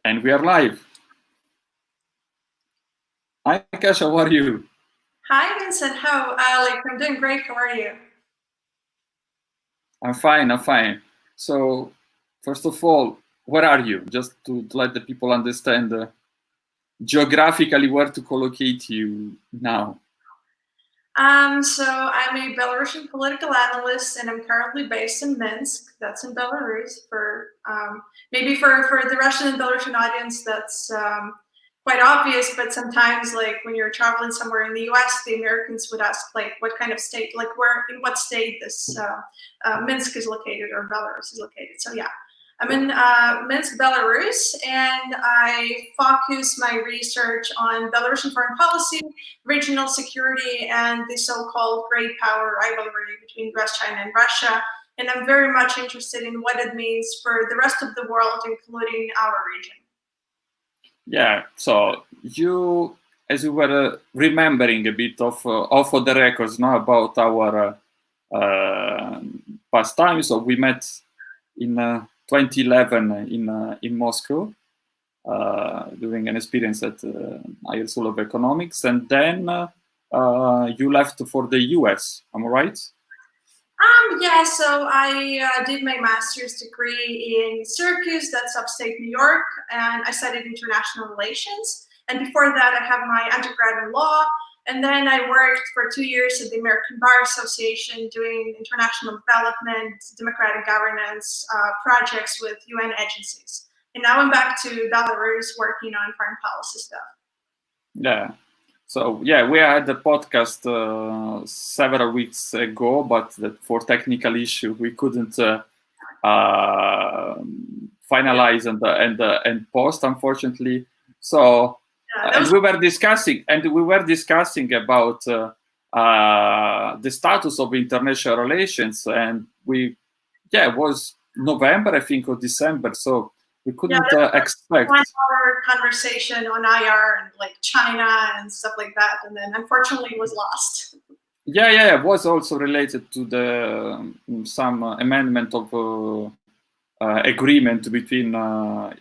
And we are live. Hi, Kasia, how are you? Hi, Vincent. I'm doing great. How are you? I'm fine. So, first of all, where are you? Just to let the people understand geographically where to collocate you now. So I'm a Belarusian political analyst, and I'm currently based in Minsk. That's in Belarus. Maybe for the Russian and Belarusian audience, that's quite obvious. But sometimes, like when you're traveling somewhere in the U.S., the Americans would ask, like, what kind of state, like in what state this Minsk is located or Belarus is located. So yeah. I'm in Minsk, Belarus, and I focus my research on Belarusian foreign policy, regional security, and the so-called great power rivalry between West China and Russia. And I'm very much interested in what it means for the rest of the world, including our region. Yeah, so you, as you were remembering a bit of off of the records now about our past time, so we met in 2011 in Moscow, doing an experience at Higher School of Economics, and then you left for the US. Am I right? Yeah, so I did my master's degree in Syracuse, that's upstate New York, and I studied international relations. And before that, I have my undergrad in law, and then I worked for 2 years at the American Bar Association doing international development, democratic governance projects with UN agencies. And now I'm back to Belarus working on foreign policy stuff. Yeah. So yeah, we had the podcast several weeks ago, but for technical issue we couldn't finalize and post, unfortunately. So and we were discussing about the status of international relations, and it was November, I think, or December. So we couldn't expect 1 hour conversation on IR and like China and stuff like that, and then unfortunately it was lost. Yeah, it was also related to the some amendment of agreement between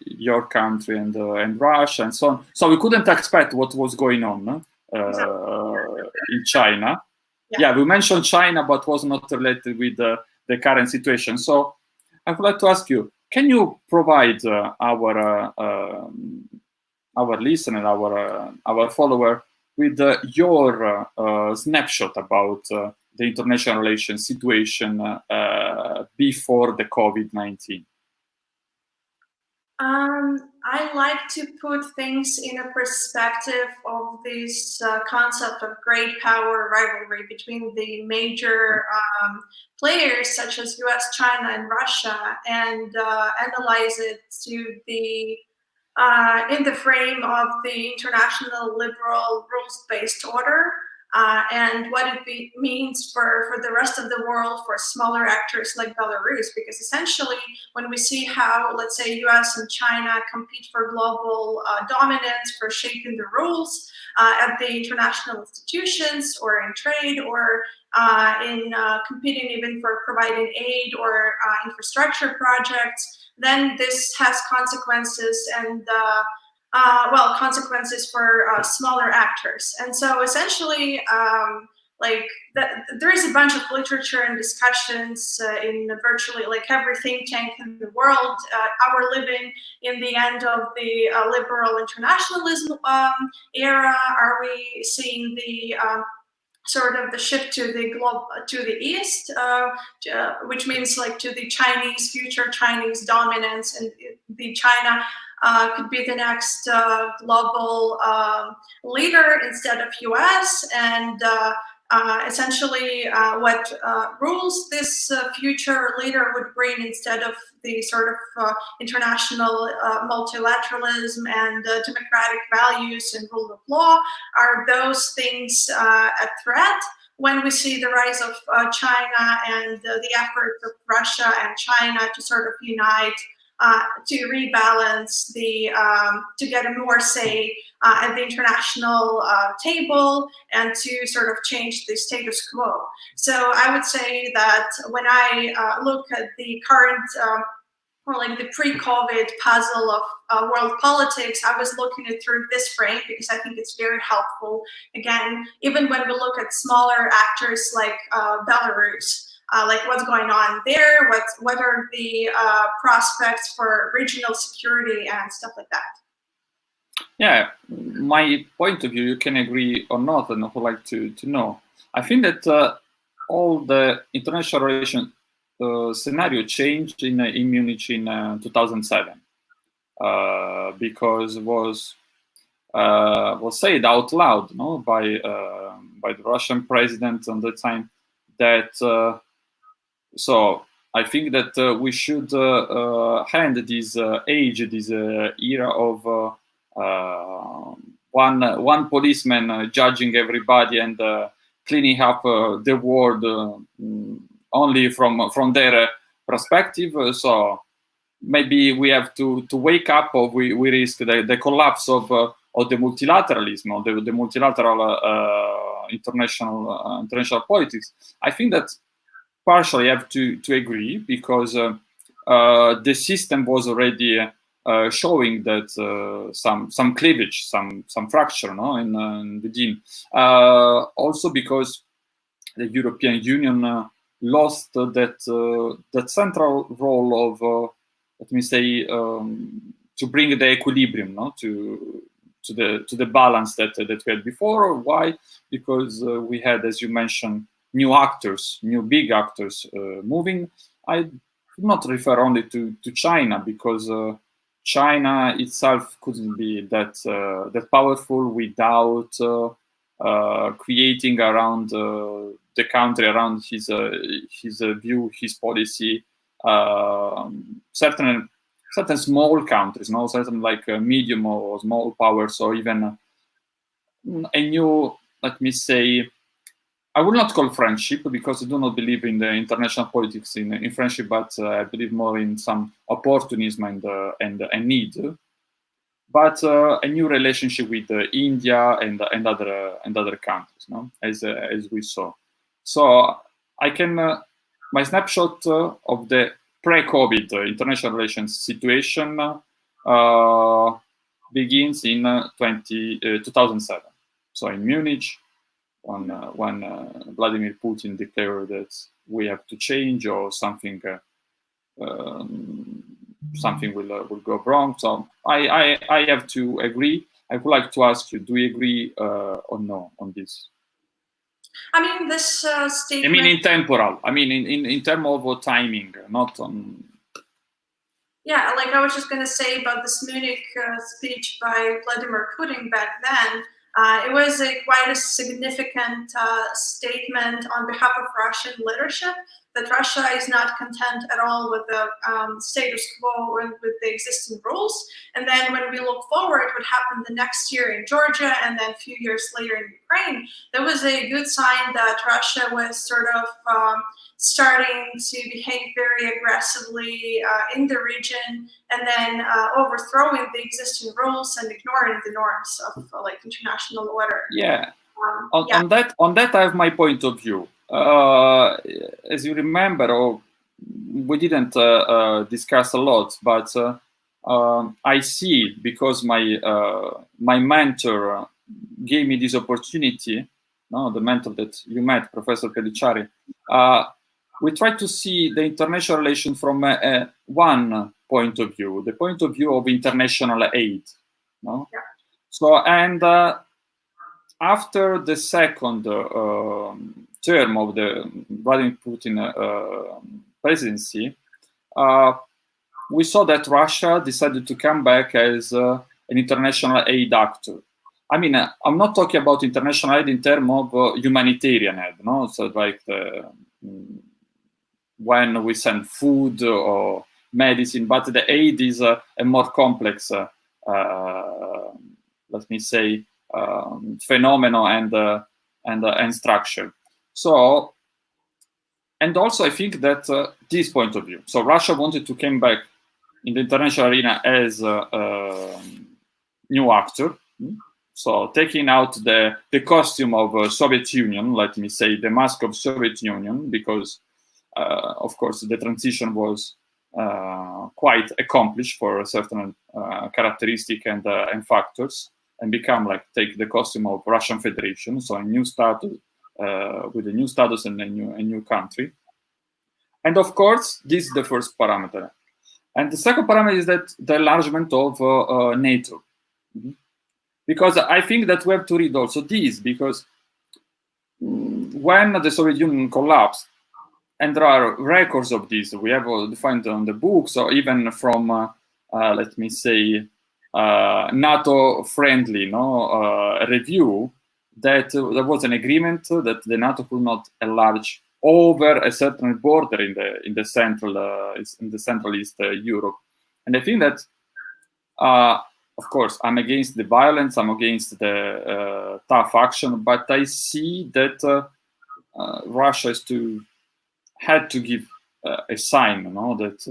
your country and Russia and so on. So we couldn't expect what was going on in China. Yeah, we mentioned China, but was not related with the current situation. So I would like to ask you, can you provide our listener, our follower, with your snapshot about the international relations situation before the COVID-19? I like to put things in a perspective of this concept of great power rivalry between the major players such as US, China, and Russia, and analyze it to the in the frame of the international liberal rules-based order. And what it means for the rest of the world, for smaller actors like Belarus, because essentially when we see how, let's say, US and China compete for global dominance, for shaping the rules at the international institutions or in trade or in competing even for providing aid or infrastructure projects, then this has consequences and consequences for smaller actors. And so essentially, there is a bunch of literature and discussions in virtually like every think tank in the world. Are we living in the end of the liberal internationalism era? Are we seeing the sort of the shift to the east, which means like to the future Chinese dominance, and the China could be the next global leader instead of US, and essentially what rules this future leader would bring instead of the sort of international multilateralism and democratic values and rule of law. Are those things a threat when we see the rise of China and the efforts of Russia and China to sort of unite, to rebalance to get a more say at the international table, and to sort of change the status quo? So I would say that when I look at the current or like the pre-COVID puzzle of world politics, I was looking at through this frame because I think it's very helpful. Again, even when we look at smaller actors like Belarus, like what's going on there, what are the prospects for regional security and stuff like that. Yeah, my point of view, you can agree or not, and I would like to know. I think that all the international relations scenario changed in Munich in 2007 because was said out loud, no, by the Russian president at the time that. So I think that we should end this age, this era of one policeman judging everybody and cleaning up the world only from their perspective. So maybe we have to wake up, or we risk the collapse of the multilateralism, or the multilateral international politics. I think that partially have to agree, because the system was already showing that some cleavage, some fracture, no, in within. Also because the European Union lost that central role of let me say to bring the equilibrium, no, to the balance that we had before. Why? Because we had, as you mentioned, new actors, new big actors moving. I do not refer only to China, because China itself couldn't be that powerful without creating around the country, around his view, his policy, certain small countries, no, certain like medium or small powers, or even a new, let me say, I will not call friendship, because I do not believe in the international politics in friendship, but I believe more in some opportunism and need. But a new relationship with India and other countries, no, as we saw. So I can my snapshot of the pre-COVID international relations situation begins in 2007. So in Munich, when Vladimir Putin declared that we have to change, or something something will go wrong. So I have to agree. I would like to ask you: do you agree or no on this? I mean, this statement. I mean, in temporal. I mean, in terms of timing, not on. Yeah, like I was just going to say about this Munich speech by Vladimir Putin back then. It was quite a significant statement on behalf of Russian leadership, that Russia is not content at all with the status quo and with the existing rules. And then when we look forward, what happened the next year in Georgia, and then a few years later in Ukraine, that was a good sign that Russia was sort of starting to behave very aggressively in the region, and then overthrowing the existing rules and ignoring the norms of like international order. Yeah. On that, I have my point of view. As you remember, we didn't discuss a lot, but I see, because my mentor gave me this opportunity. No, the mentor that you met, Professor Kaciaryna. We try to see the international relation from one point of view, the point of view of international aid. No, yeah. So and after the second term of the Vladimir Putin presidency, we saw that Russia decided to come back as an international aid actor. I mean, I'm not talking about international aid in terms of humanitarian aid, no? So like when we send food or medicine, but the aid is a more complex, let me say, phenomenon and structure. So, and also I think that this point of view. So Russia wanted to come back in the international arena as a new actor. So taking out the costume of Soviet Union, let me say, the mask of Soviet Union, because of course the transition was quite accomplished for certain characteristic and factors, and become like take the costume of Russian Federation, so a new status with a new status and a new country. And of course, this is the first parameter. And the second parameter is that the enlargement of NATO. Because I think that we have to read also this, because when the Soviet Union collapsed, and there are records of this, we have defined on the books, or even from, let me say, NATO-friendly review, that there was an agreement that the NATO could not enlarge over a certain border in the Central East Europe. And I think that, of course, I'm against the violence, I'm against the tough action, but I see that Russia had to give a sign, that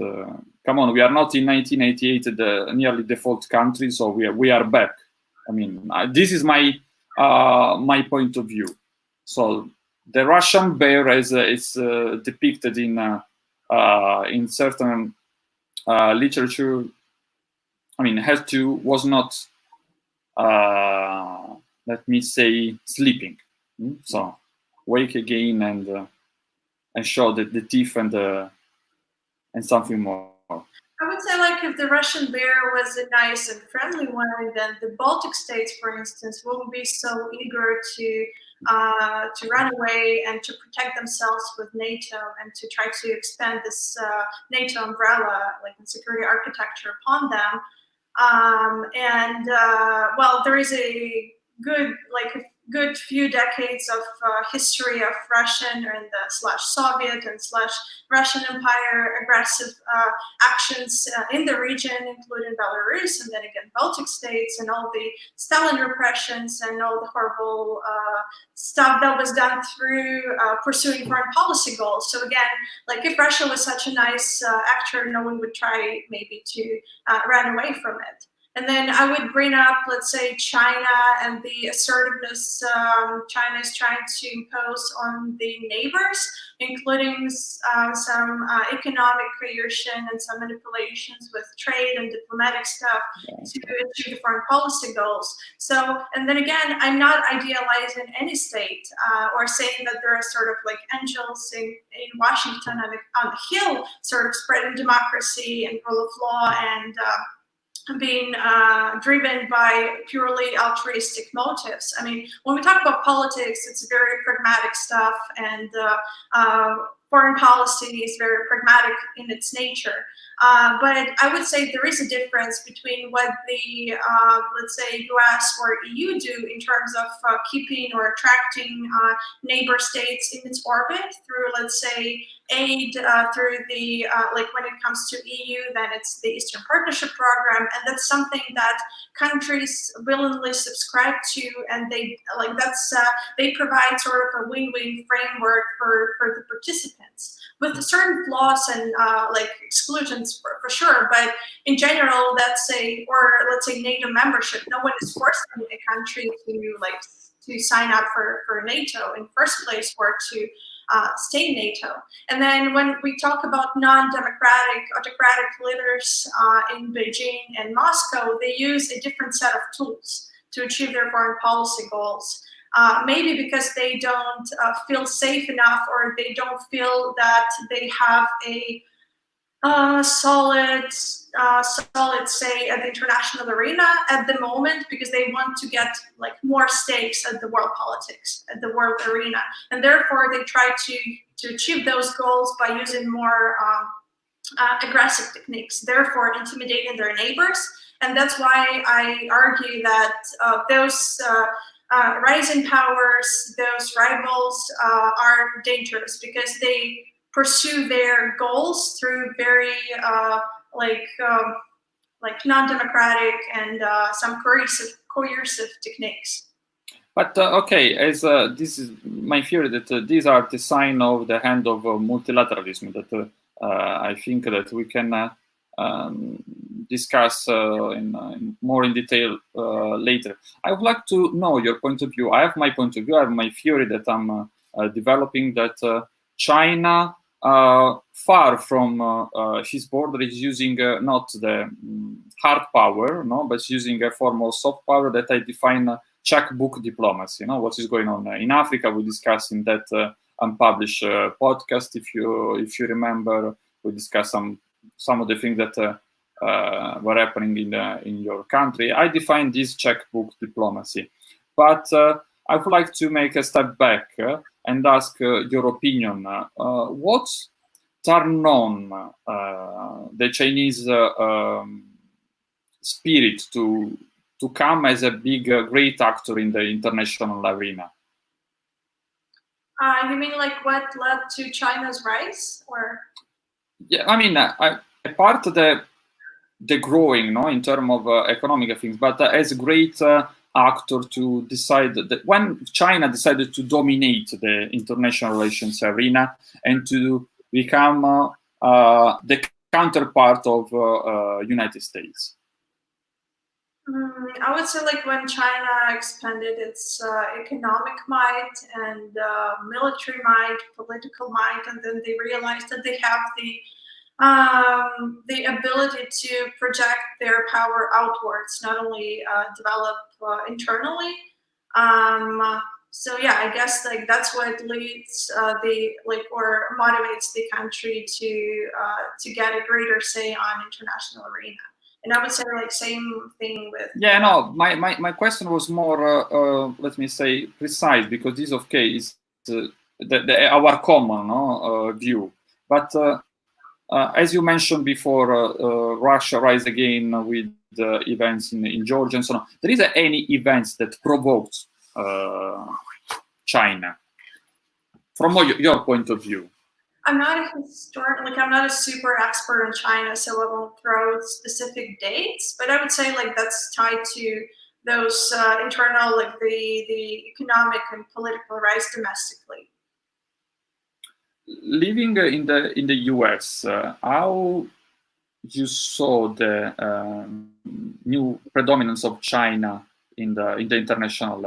come on, we are not in 1988 the nearly default country, so we are back. I mean, this is my my point of view. So the Russian bear is depicted in certain literature. I mean, was not, let me say, sleeping. So wake again and show the teeth and something more. I would say, like, if the Russian bear was a nice and friendly one, then the Baltic states, for instance, wouldn't be so eager to run away and to protect themselves with NATO and to try to expand this NATO umbrella, like, in security architecture upon them. Well, there is a good few decades of history of Russian and /Soviet and /Russian Empire aggressive actions in the region, including Belarus, and then again Baltic states, and all the Stalin repressions and all the horrible stuff that was done through pursuing foreign policy goals. So again, like, if Russia was such a nice actor, no one would try maybe to run away from it. And then I would bring up, let's say, China and the assertiveness China is trying to impose on the neighbors, including some economic coercion and some manipulations with trade and diplomatic stuff to achieve the foreign policy goals. So, and then again, I'm not idealizing any state or saying that there are sort of like angels in Washington on the hill, sort of spreading democracy and rule of law and being driven by purely altruistic motives. I mean, when we talk about politics, it's very pragmatic stuff, and foreign policy is very pragmatic in its nature. But I would say there is a difference between what the, let's say, US or EU do in terms of keeping or attracting neighbor states in its orbit through, let's say, aid through the, like when it comes to EU, then it's the Eastern Partnership Program, and that's something that countries willingly subscribe to, and they they provide sort of a win-win framework for the participants, with certain flaws and like exclusions for sure. But in general, let's say NATO membership, no one is forcing a country to sign up for NATO in first place or to stay in NATO. And then when we talk about non-democratic, autocratic leaders in Beijing and Moscow, they use a different set of tools to achieve their foreign policy goals. Maybe because they don't feel safe enough, or they don't feel that they have a solid say at the international arena at the moment, because they want to get like more stakes at the world politics, at the world arena, and therefore they try to achieve those goals by using more aggressive techniques, therefore intimidating their neighbors. And that's why I argue that those rising powers, those rivals, are dangerous, because they pursue their goals through very like non-democratic and some coercive techniques. But okay, as this is my theory, that these are the sign of the hand of multilateralism, that I think that we can discuss in more in detail later. I would like to know your point of view. I have my point of view. I have my theory that I'm developing, that China far from his border is using not the hard power, no, but using a form of soft power that I define checkbook diplomacy. What is going on in Africa? We discussed in that unpublished podcast. If you remember, we discussed some of the things that were happening in your country. I define this checkbook diplomacy, but I would like to make a step back and ask your opinion. What turn on the Chinese spirit to come as a big, great actor in the international arena? You mean like what led to China's rise, or? Yeah, I mean, apart the growing, no, in terms of economic things, but as a great actor to decide that when China decided to dominate the international relations arena and to become the counterpart of United States. I would say like when China expanded its economic might and military might, political might, and then they realized that they have the ability to project their power outwards, not only develop internally. So yeah, I guess like that's what leads or motivates the country to get a greater say on international arena. And I would say like same thing with. Yeah, no. My question was more, let me say, precise, because this is our common view. But as you mentioned before, Russia rise again with events in Georgia and so on. There is any events that provoked China from your point of view? I'm not a historian, like I'm not a super expert in China, so I won't throw specific dates, but I would say like that's tied to those internal, like the economic and political rise domestically. Living in the US, how you saw the new predominance of China in the international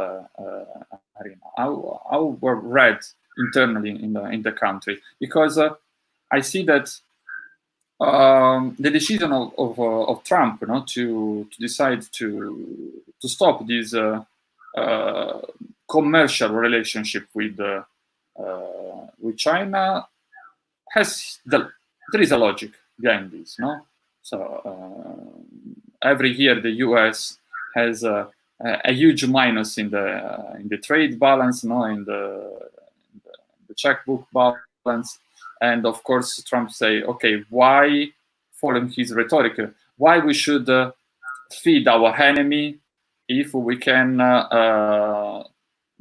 arena? How were read internally in the country? Because I see that the decision of Trump, to decide to stop this commercial relationship with China there is a logic behind this, no? So every year the U.S. has a huge minus in the trade balance, in the checkbook balance, and of course Trump say, okay, why, following his rhetoric, why we should feed our enemy if we can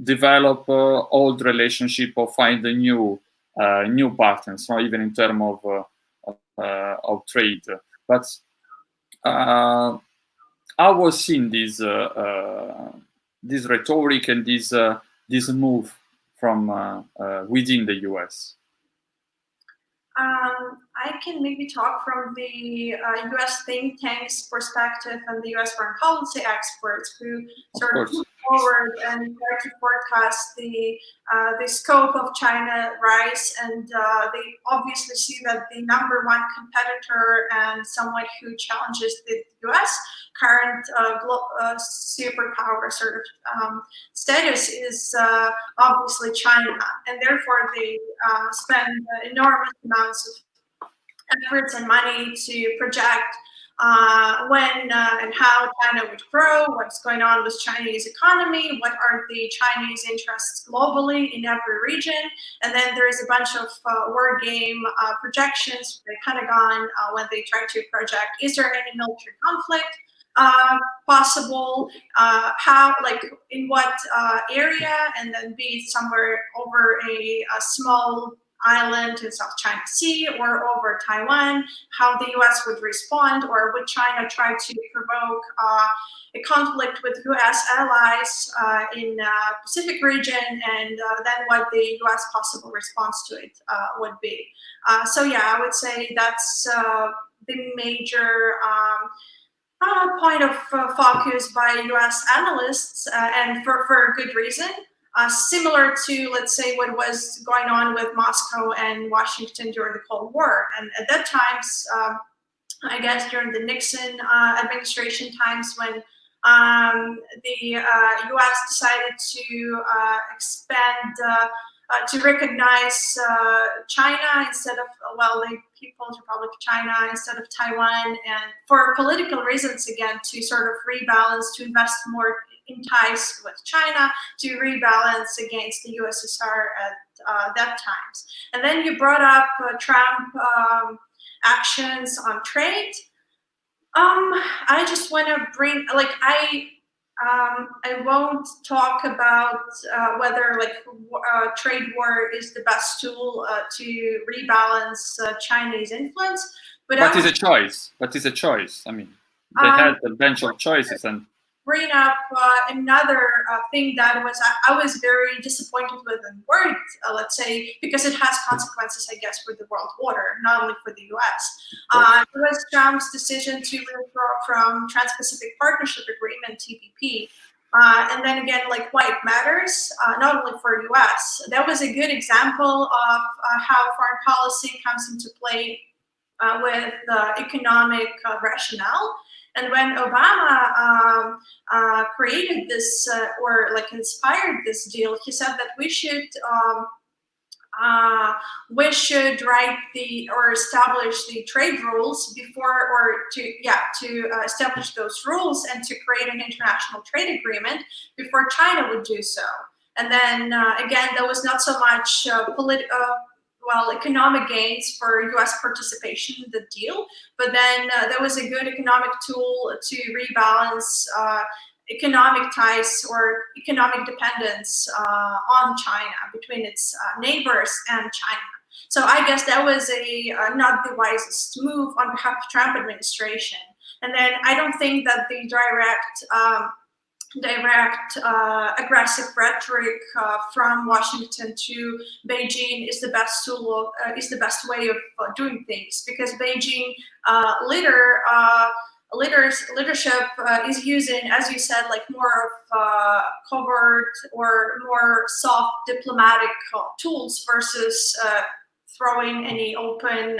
develop old relationship or find a new partners, even in terms of trade. But I was seeing this rhetoric and this move from within the US. I can maybe talk from the U.S. think tank's perspective and the U.S. foreign policy experts who sort of move forward and try to forecast the scope of China rise, and they obviously see that the number one competitor and someone who challenges the U.S. current superpower sort of status is obviously China, and therefore they spend enormous amounts of efforts and money to project when and how China would grow, what's going on with Chinese economy, what are the Chinese interests globally in every region, and then there's a bunch of word game projections for the Pentagon when they try to project, is there any military conflict possible, how, like in what area, and then be somewhere over a small island in South China Sea or over Taiwan, how the US would respond, or would China try to provoke a conflict with US allies in Pacific region, and then what the US possible response to it would be. So yeah, I would say that's the major point of focus by US analysts, and for a good reason. similar to, let's say, what was going on with Moscow and Washington during the Cold War. And at that times, I guess during the Nixon administration times, when the U.S. decided to expand, to recognize China instead of, well, the People's Republic of China instead of Taiwan, and for political reasons, again, to sort of rebalance, to invest more in ties with China, to rebalance against the USSR at that times. And then you brought up Trump actions on trade. I just want to bring, like, I won't talk about whether trade war is the best tool to rebalance Chinese influence. But it's a choice. But it's a choice. I mean, they had a bunch of choices, and bring up another thing that I was very disappointed with and worried, let's say, because it has consequences, I guess, for the world order, not only for the U.S. It was Trump's decision to withdraw from Trans-Pacific Partnership Agreement, TPP. And then again, like, why it matters, not only for U.S. That was a good example of how foreign policy comes into play with economic rationale. And when Obama created this or like inspired this deal, he said that we should write or establish the trade rules before, or to establish those rules and to create an international trade agreement before China would do so. And then again, there was not so much economic gains for U.S. participation in the deal, but then there was a good economic tool to rebalance economic ties or economic dependence on China, between its neighbors and China. So I guess that was not the wisest move on behalf of Trump administration. And then I don't think that the direct aggressive rhetoric from Washington to Beijing is the best tool, is the best way of doing things, because Beijing leadership is using, as you said, like more of covert or more soft diplomatic tools versus throwing any open,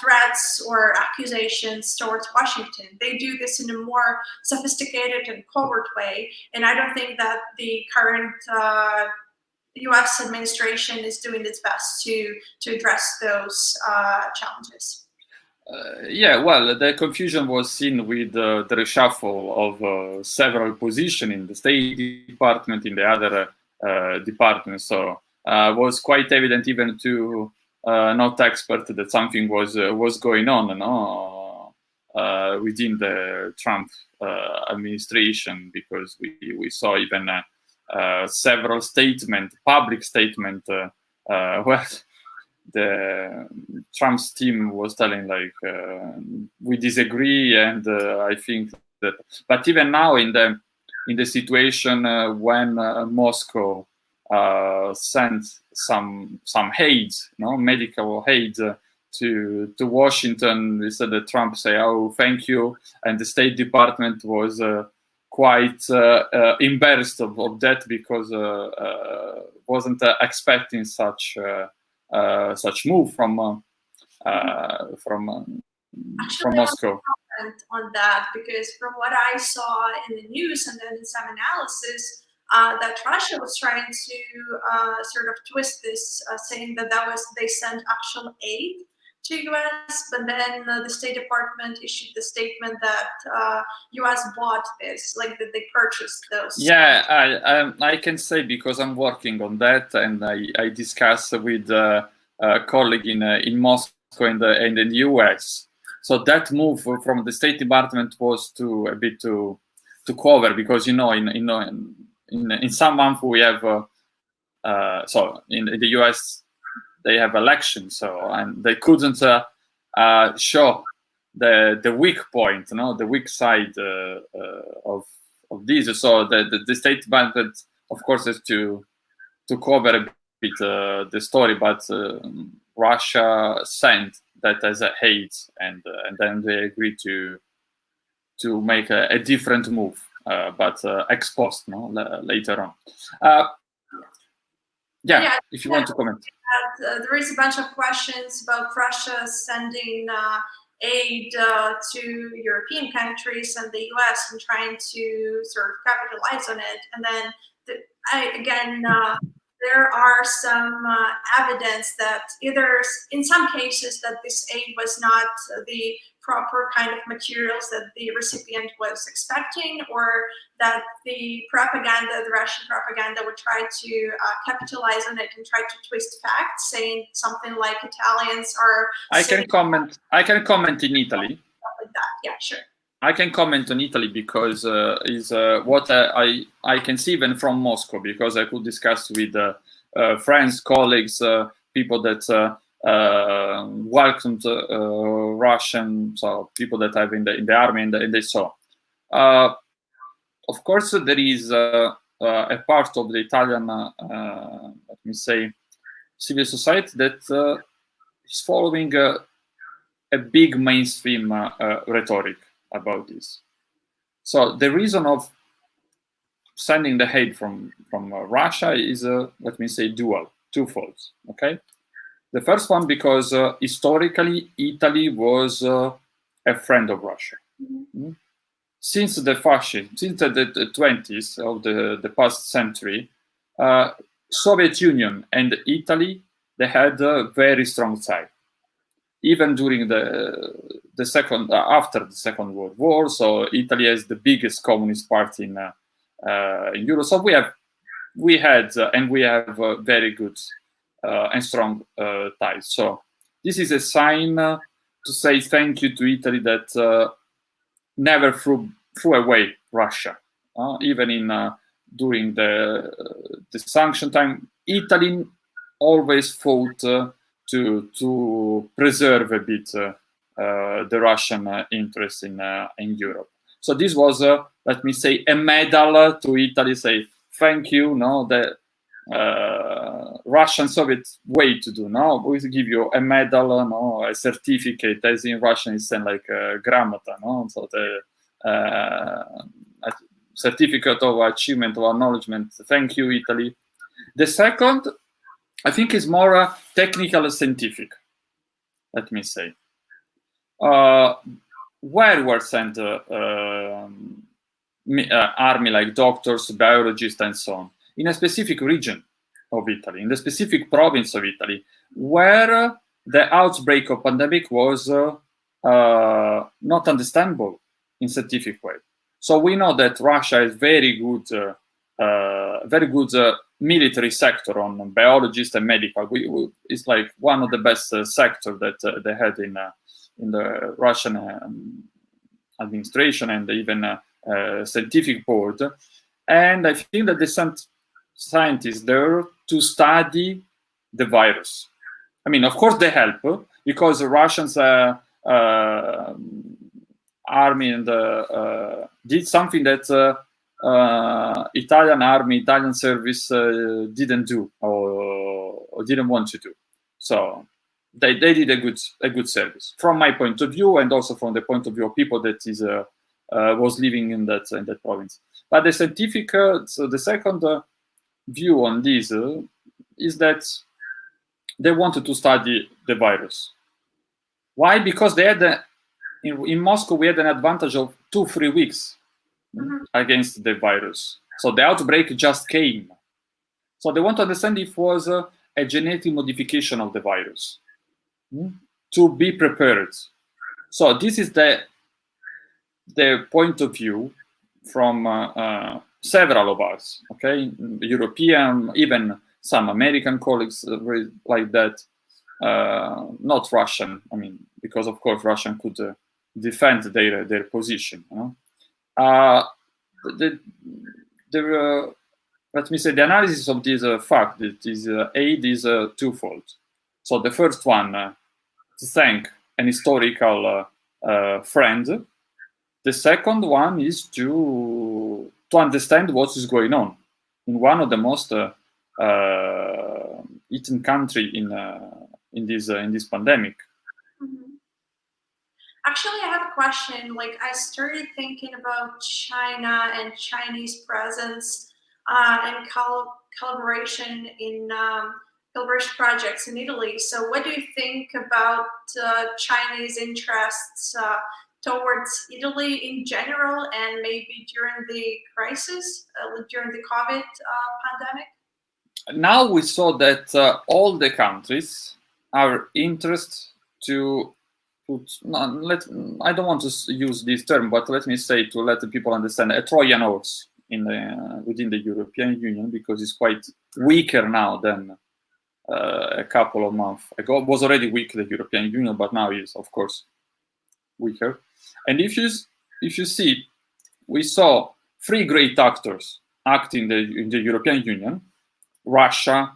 threats or accusations towards Washington. They do this in a more sophisticated and covert way, and I don't think that the current U.S. administration is doing its best to address those challenges. Well, the confusion was seen with the reshuffle of several positions in the State Department, in the other departments. So it was quite evident even to not expert that something was going on, within the Trump administration, because we saw even several public statements where the Trump's team was telling like we disagree, and I think that. But even now in the situation when Moscow sent some aid, medical aid to Washington, they said that Trump say, "Oh, thank you," and the State Department was quite embarrassed of that, because wasn't expecting such move from Moscow. On that, because from what I saw in the news and then in some analysis, that Russia was trying to sort of twist this, saying that they sent actual aid to U.S., but then the State Department issued the statement that U.S. bought this, like that they purchased those. Yeah, I can say, because I'm working on that, and I discussed with a colleague in Moscow and in the U.S. So that move from the State Department was to cover, because in some month we have so in the US they have elections, and they couldn't show the weak point, the weak side of this. So the State Department, of course, has to cover a bit the story, but Russia sent that as a hate, and then they agreed to make a different move, but ex post, later on. Yeah, if you want to comment. There is a bunch of questions about Russia sending aid to European countries and the US and trying to sort of capitalize on it. And then there are some evidence that either in some cases that this aid was not the proper kind of materials that the recipient was expecting, or that the propaganda, the Russian propaganda, would try to capitalize on it and try to twist facts, saying something like Italians are. I can comment in Italy. Like that. Yeah, sure. I can comment on Italy because is what I can see even from Moscow, because I could discuss with friends, colleagues, people that welcomed Russian, so people that have in the army and they saw. Of course, there is a part of the Italian, let me say, civil society that is following a big mainstream rhetoric about this. So the reason of sending the aid from Russia is, let me say, twofold. Okay, the first one because historically Italy was a friend of Russia. Mm-hmm. Since the fascism, since the 20s of the past century, Soviet Union and Italy, they had a very strong tie. Even during the second, after the Second World War, so Italy has the biggest communist party in Europe. So we had and we have very good and strong ties. So this is a sign to say thank you to Italy that never threw away Russia, even in during the sanction time. Italy always fought to preserve a bit the Russian interest in Europe. So this was, let me say, a medal to Italy. Say thank you. No, the Russian Soviet way to do. No, we give you a medal, no, a certificate, as in Russian is like a gramota. No, so the a certificate of achievement or acknowledgement. Thank you, Italy. The second, I think, is more technical and scientific. Let me say, where were sent army like doctors, biologists, and so on in a specific region of Italy, in the specific province of Italy, where the outbreak of pandemic was not understandable in scientific way. So we know that Russia is very good military sector on biologists and medical. It's like one of the best sector that they had in the Russian administration and even scientific board. And I think that they sent scientists there to study the virus. I mean, of course they help because the Russians army and did something that Italian army, Italian service didn't do or didn't want to do. So they did a good service from my point of view, and also from the point of view of people that is was living in that province. But the scientific, so the second view on this is that they wanted to study the virus. Why? Because they had in Moscow we had an advantage of 2-3 weeks against the virus. So the outbreak just came. So they want to understand if it was a genetic modification of the virus to be prepared. So this is the point of view from several of us, okay? European, even some American colleagues like that, not Russian, I mean, because of course Russian could defend their position. You know? Let me say, the analysis of this fact that this aid is twofold. So the first one, to thank an historical friend. The second one is to understand what is going on in one of the most eaten country in this pandemic. Actually, I have a question. Like, I started thinking about China and Chinese presence and collaboration in collaboration projects in Italy. So what do you think about Chinese interests towards Italy in general, and maybe during the crisis, during the COVID pandemic? Now we saw that all the countries are interested to put, I don't want to use this term, but let me say, to let the people understand, a Trojan horse within the European Union, because it's quite weaker now than a couple of months ago. It was already weak, the European Union, but now is, of course, weaker. And if you see, we saw three great actors acting in the European Union: Russia,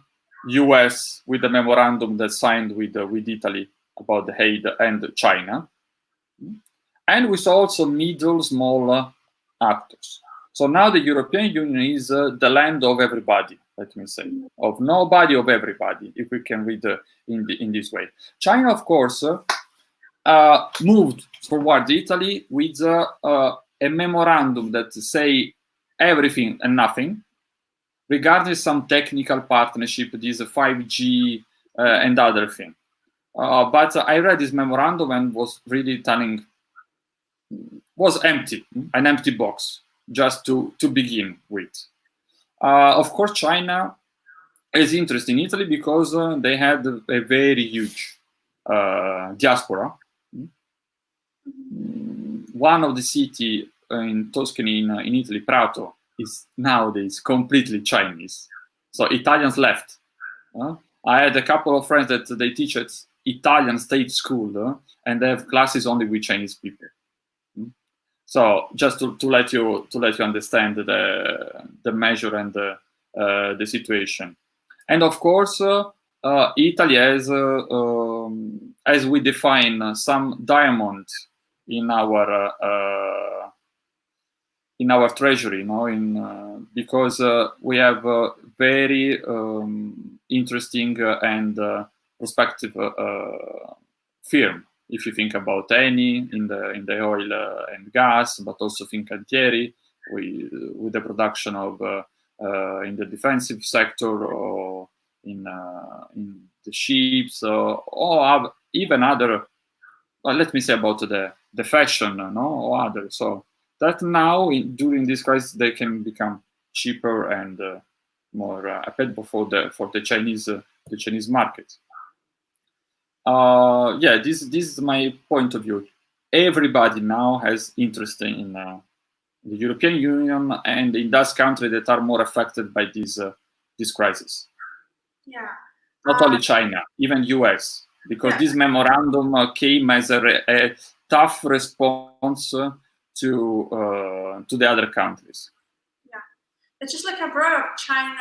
US with the memorandum that signed with Italy about the aid, and China. And we saw also middle, small actors. So now the European Union is the land of everybody, let me say, of nobody, of everybody, if we can read in this way. China, of course, moved toward Italy with a memorandum that say everything and nothing, regarding some technical partnership, this 5G and other thing. But I read this memorandum and was really telling, was empty, an empty box, just to begin with. Of course, China is interested in Italy because they had a very huge diaspora. One of the city in Tuscany, in Italy, Prato, is nowadays completely Chinese. So Italians left. I had a couple of friends that they teach at Italian state school, and they have classes only with Chinese people. So just to let you understand the measure and the situation. And of course, Italy has, as we define, some diamond in our treasury, because we have a very interesting and prospective firm. If you think about Eni in the oil and gas, but also Fincantieri with the production of in the defensive sector, or in the ships, or even other. Let me say about the fashion, or other. So that now during this crisis they can become cheaper and more applicable for the Chinese market. Yeah, this is my point of view. Everybody now has interest in the European Union and in those countries that are more affected by this crisis. Yeah. Not only China, even US, because this memorandum came as a tough response to the other countries. Yeah, it's just like I brought up China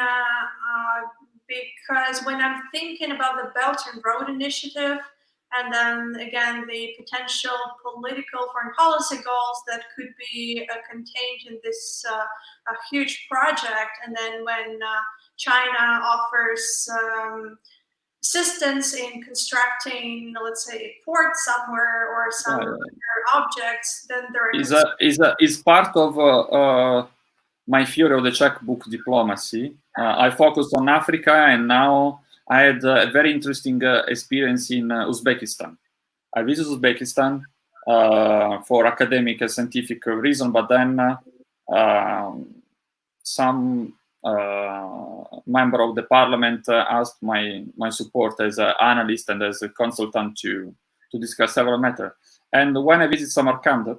because when I'm thinking about the Belt and Road Initiative, and then again the potential political foreign policy goals that could be contained in this huge project, and then when China offers assistance in constructing, let's say, a port somewhere or some other objects, then there is part of my theory of the checkbook diplomacy. I focused on Africa, and now I had a very interesting experience in Uzbekistan. I visited Uzbekistan for academic and scientific reason, but then some member of the parliament asked my support as an analyst and as a consultant to discuss several matters. And when I visited Samarkand,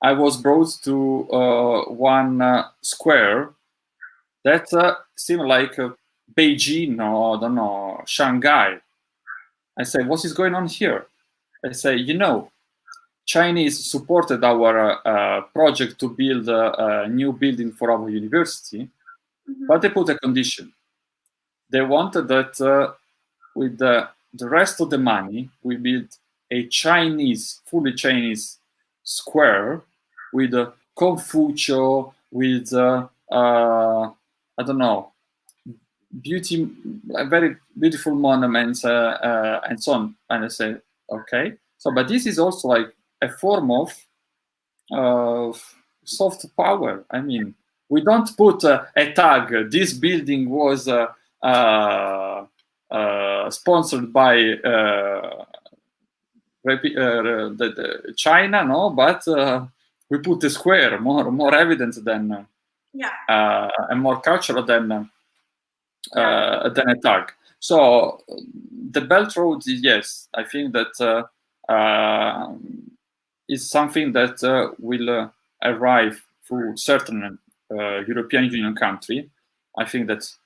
I was brought to one square that seemed like Beijing, or I don't know, Shanghai. I said, what is going on here? I say, Chinese supported our project to build a new building for our university, but they put a condition. They wanted that with the rest of the money, we build a fully Chinese square with Confucius, with I don't know, very beautiful monuments and so on. And I say, okay. So, but this is also like a form of soft power. I mean, we don't put a tag. This building was sponsored by China, no, but we put a square, more evident than and more cultural than a tag. So the Belt Road, yes, I think that is something that will arrive through certain European Union country. I think that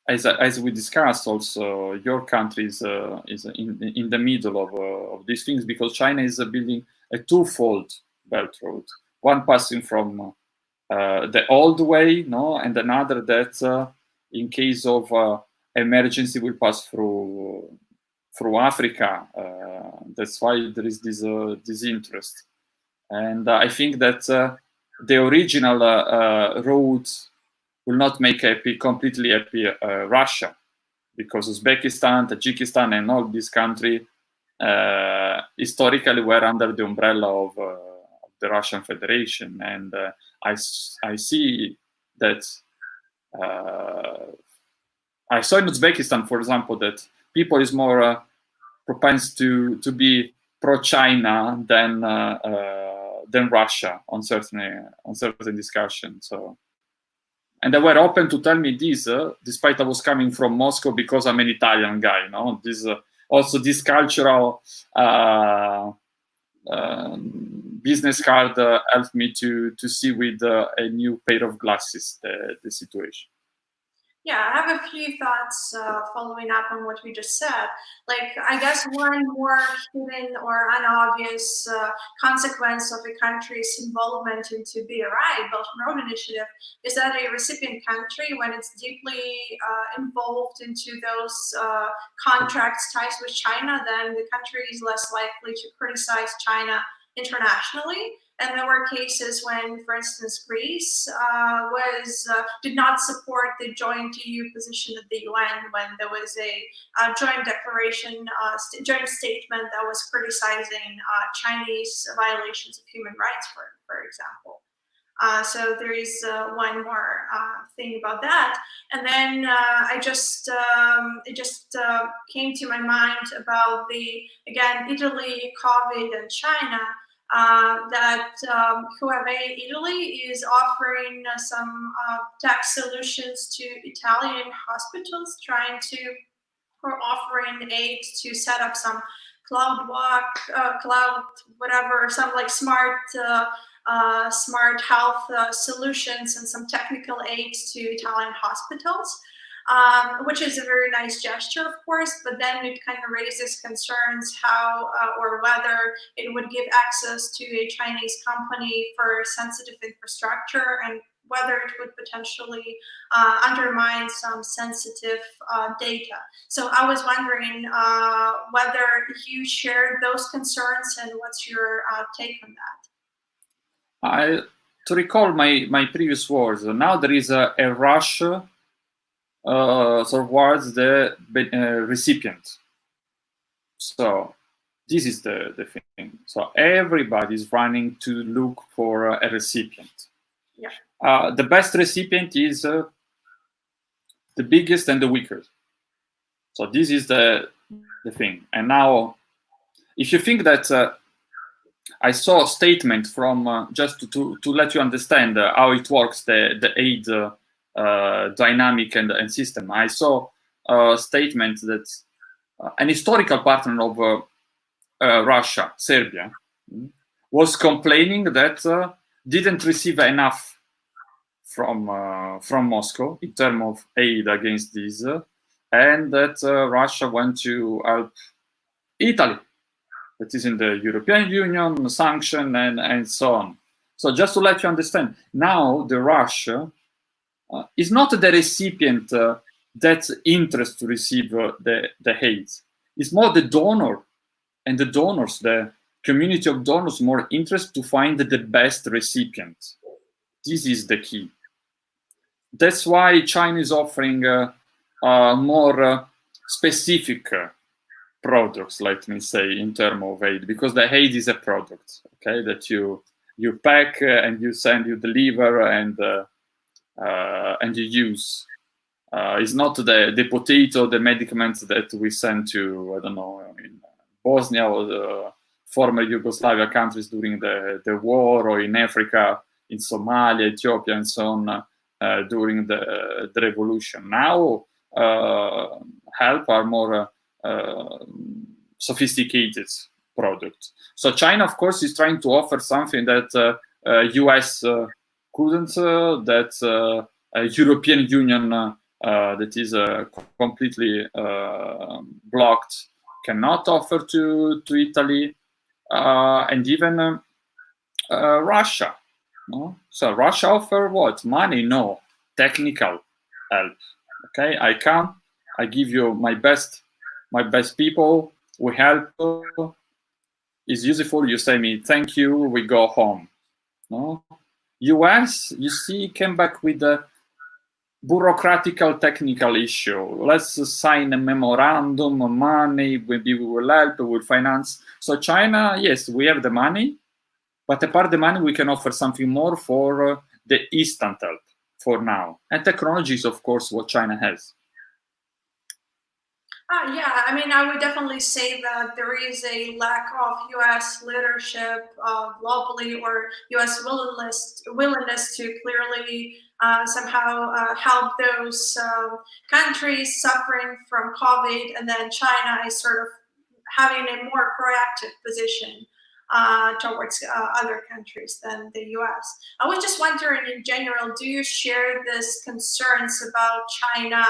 as we discussed, also your country is in the middle of these things, because China is building a twofold Belt Road, one passing from the old way, no, and another that in case of emergency will pass through Africa. That's why there is this interest, and I think that the original road will not make completely happy Russia, because Uzbekistan, Tajikistan, and all these countries historically were under the umbrella of the Russian Federation, and I see that I saw in Uzbekistan, for example, that people is more propense to be pro-China than Russia on certain discussions. So. And they were open to tell me this, despite I was coming from Moscow, because I'm an Italian guy. No, this also this cultural business card helped me to see with a new pair of glasses the situation. Yeah, I have a few thoughts following up on what we just said. Like, I guess one more hidden or unobvious consequence of a country's involvement into BRI, Belt and Road Initiative, is that a recipient country, when it's deeply involved into those contracts, ties with China, then the country is less likely to criticize China internationally. And there were cases when, for instance, Greece did not support the joint EU position at the UN when there was a joint declaration, joint statement that was criticizing Chinese violations of human rights, for example. So there is one more thing about that. And then it just came to my mind about again, Italy, COVID, and China. That Huawei Italy is offering some tax solutions to Italian hospitals, or offering aid to set up some cloud whatever, some like smart health solutions and some technical aids to Italian hospitals. Which is a very nice gesture, of course, but then it kind of raises concerns how or whether it would give access to a Chinese company for sensitive infrastructure, and whether it would potentially undermine some sensitive data. So I was wondering whether you shared those concerns, and what's your take on that? To recall my previous words, now there is a rush towards the recipient. So this is the thing. So everybody is running to look for a recipient. Yeah. The best recipient is the biggest and the weakest. So this is the thing. And now, if you think that I saw a statement from just to let you understand how it works, the aid dynamic and system. I saw a statement that an historical partner of Russia, Serbia, was complaining that didn't receive enough from Moscow in terms of aid against this, and that Russia went to help Italy, that is in the European Union, sanction and so on. So just to let you understand, now the Russia is not the recipient that's interested to receive the aid. It's more the donor, and the donors, the community of donors, more interested to find the best recipient. This is the key. That's why China is offering more specific products, let me say, in terms of aid, because the aid is a product, okay, that you you pack and you send, you deliver, and you use. It's not the potato, the medicaments that we send to, I don't know, in Bosnia or the former Yugoslavia countries during the war, or in Africa, in Somalia, Ethiopia, and so on, during the revolution. Now, help are more sophisticated product. So China, of course, is trying to offer something that US couldn't, that European Union, that is completely blocked, cannot offer to Italy, and even Russia. No? So Russia offer what? Money? No. Technical help. Okay, I come, I give you my best people, we help, it's useful, you say me thank you, we go home. No? US, you see, came back with a bureaucratical technical issue. Let's sign a memorandum, money, maybe we will help, we will finance. So China, yes, we have the money, but apart the money, we can offer something more for the instant help for now. And technology is, of course, what China has. Yeah, I mean, I would definitely say that there is a lack of U.S. leadership globally, or U.S. willingness to clearly somehow help those countries suffering from COVID, and then China is sort of having a more proactive position towards other countries than the U.S. I was just wondering, in general, do you share these concerns about China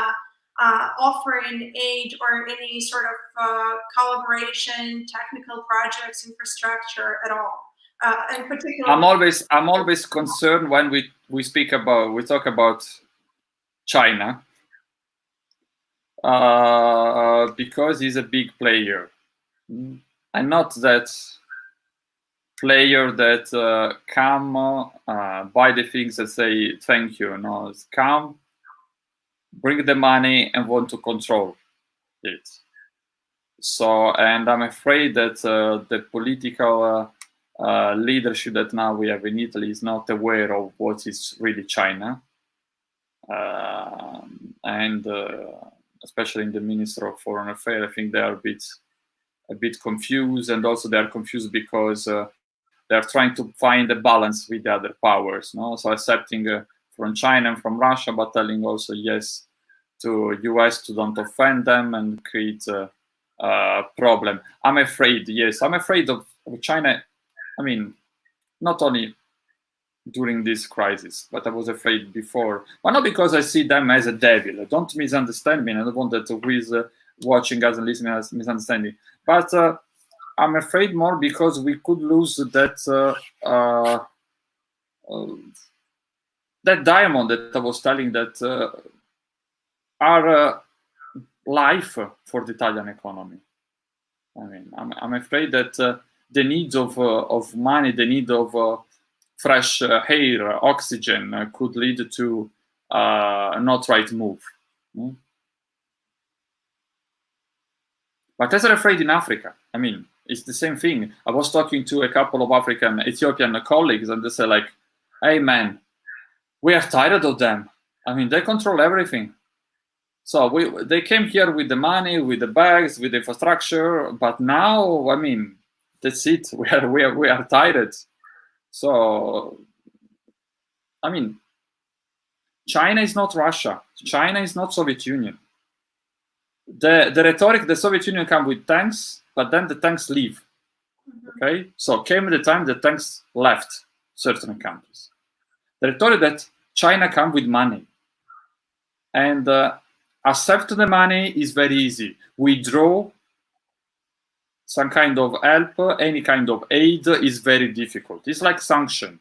offering aid or any sort of collaboration, technical projects, infrastructure at all? In particular, I'm always concerned when we talk about China, because he's a big player, and not that player that come buy the things and say thank you. No, it's come, bring the money, and want to control it. So, and I'm afraid that the political leadership that now we have in Italy is not aware of what is really China, and especially in the Minister of Foreign Affairs, I think they are a bit confused, and also they are confused because they are trying to find a balance with the other powers. No, so accepting from China and from Russia, but telling also yes to US to don't offend them and create a problem. I'm afraid, yes, I'm afraid of China. I mean, not only during this crisis, but I was afraid before. But not because I see them as a devil. Don't misunderstand me. I don't want that who is watching us and listening as misunderstanding. But I'm afraid more because we could lose that that diamond that I was telling, that are life for the Italian economy. I mean, I'm afraid that the needs of money, the need of fresh air, oxygen, could lead to not right move. But as I'm afraid in Africa, I mean, it's the same thing. I was talking to a couple of Ethiopian colleagues, and they say like, hey man, we are tired of them. I mean, they control everything. So they came here with the money, with the bags, with the infrastructure, but now, I mean, that's it. We are tired. So, I mean, China is not Russia. China is not Soviet Union. The rhetoric, the Soviet Union come with tanks, but then the tanks leave. Okay, so came the time the tanks left certain countries. The rhetoric that China come with money, and accept the money is very easy. Withdraw some kind of help, any kind of aid is very difficult. It's like sanction.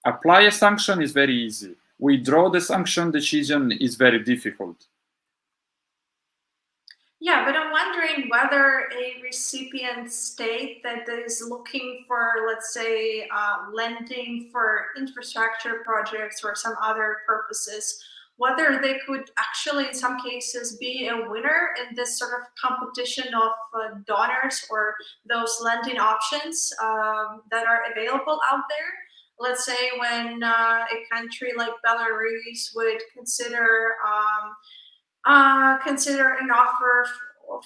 Apply a sanction is very easy. Withdraw the sanction decision is very difficult. Yeah, but I'm wondering whether a recipient state that is looking for, let's say, lending for infrastructure projects or some other purposes whether they could actually, in some cases, be a winner in this sort of competition of donors or those lending options that are available out there. Let's say when a country like Belarus would consider an offer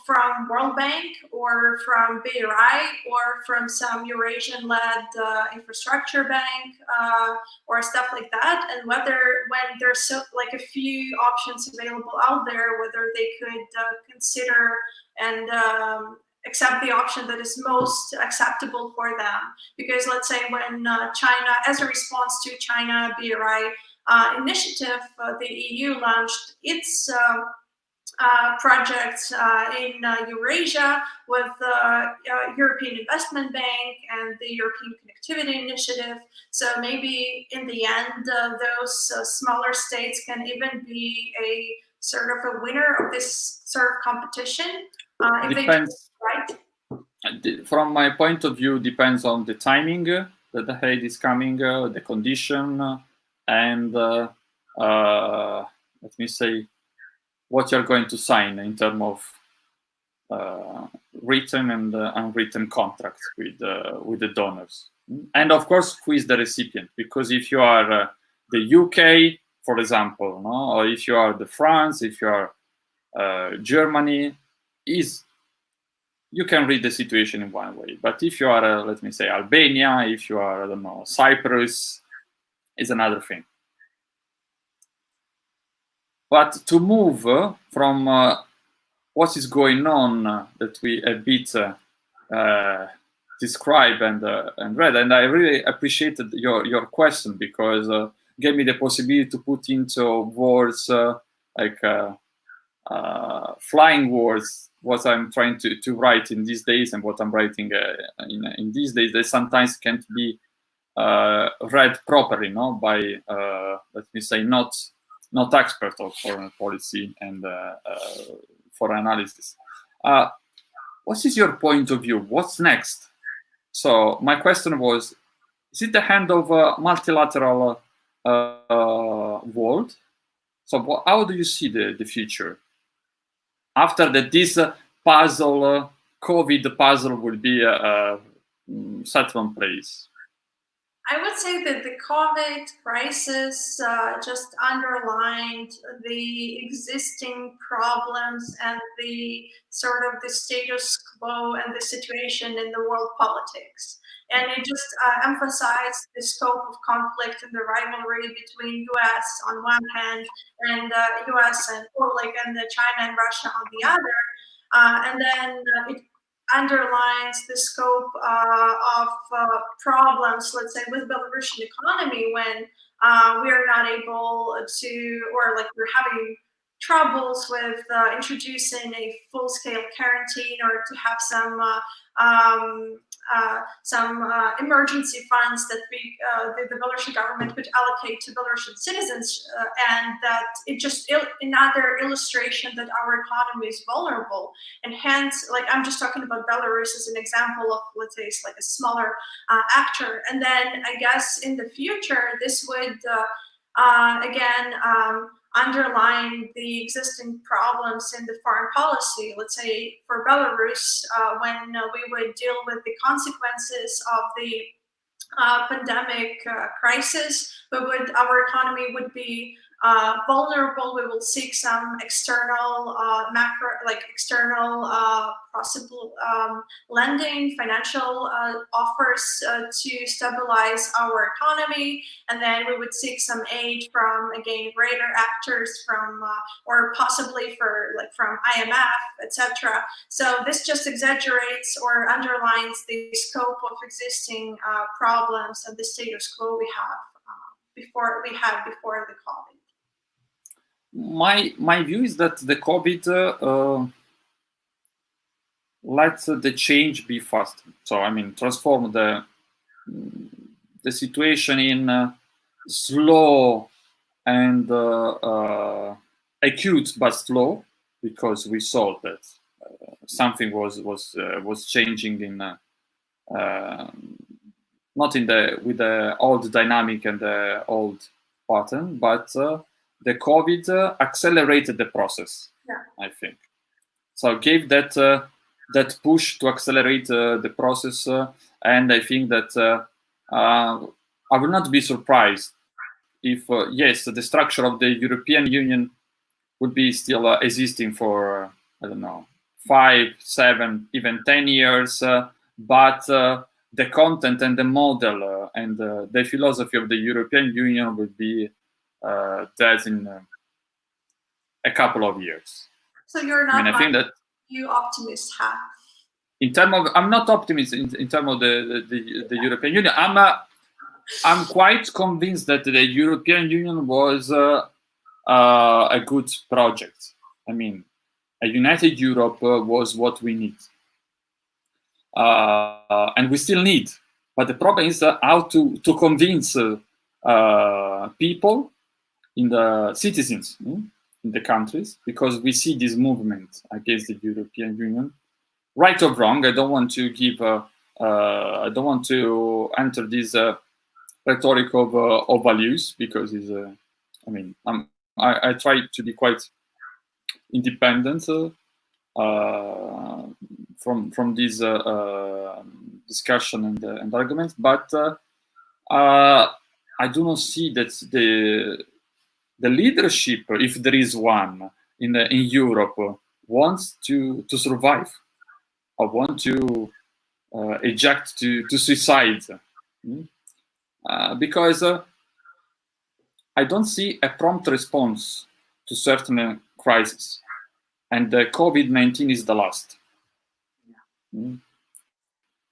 from World Bank or from BRI or from some Eurasian-led infrastructure bank or stuff like that, and whether when there's like a few options available out there, whether they could consider and accept the option that is most acceptable for them. Because let's say when China, as a response to China BRI initiative, the EU launched its projects in Eurasia with the European Investment Bank and the European Connectivity Initiative. So maybe in the end, those smaller states can even be a sort of a winner of this sort of competition. If Depends. They do it right. From my point of view, depends on the timing that the aid is coming, the condition, and let me say, what you're going to sign in terms of written and unwritten contracts with the donors, and of course, who is the recipient? Because if you are the UK, for example, no? Or if you are the France, if you are Germany, you can read the situation in one way. But if you are, let me say, Albania, if you are, I don't know, Cyprus, is another thing. But to move from what is going on that we a bit describe and read, and I really appreciated your question, because gave me the possibility to put into words like flying words what I'm trying to write in these days, and what I'm writing in these days that sometimes can't be read properly, no, by let me say not expert of foreign policy and for analysis. What is your point of view? What's next? So my question was, is it the end of a multilateral world? So how do you see the future? After that, this puzzle, COVID puzzle, will be set in place. I would say that the COVID crisis just underlined the existing problems and the sort of the status quo and the situation in the world politics. And it just emphasized the scope of conflict and the rivalry between U.S. on one hand and U.S. and China and Russia on the other. And then it underlines the scope of problems, let's say, with Belarusian economy when we are not able to, or like we're having troubles with introducing a full-scale quarantine, or to have some emergency funds that the Belarusian government could allocate to Belarusian citizens, and that it just another illustration that our economy is vulnerable, and hence, like, I'm just talking about Belarus as an example of, let's say, it's like a smaller actor. And then I guess in the future, this would again underline the existing problems in the foreign policy. Let's say for Belarus, when we would deal with the consequences of the pandemic crisis, our economy would be vulnerable. We will seek some external external possible lending, financial offers to stabilize our economy, and then we would seek some aid from, again, greater actors from or possibly from IMF, etc. So this just exaggerates or underlines the scope of existing problems and the status quo we have before the COVID. My view is that the COVID let the change be fast. So I mean, transform the situation in slow and acute, but slow, because we saw that something was changing in not in with the old dynamic and the old pattern, but the COVID accelerated the process. Yeah. I think so. Gave that that push to accelerate the process, and I think that I will not be surprised if yes, the structure of the European Union would be still existing for I don't know 5, 7, even 10 years, but the content and the model and the philosophy of the European Union will be dead in a couple of years. So you're not I think that you optimist, huh? in terms of, I'm not optimist in terms of the European Union. I'm quite convinced that the European Union was a good project. I mean, a united Europe was what we need, and we still need. But the problem is how to convince people, in the citizens, in the countries, because we see this movement against the European Union, right or wrong. I don't want to give. I don't want to enter this rhetoric of values, because it's. I mean, I try to be quite independent from this discussion and arguments, but I do not see that the leadership, if there is one in Europe, wants to survive or want to eject to suicide, because I don't see a prompt response to certain crises, and the COVID-19 is the last.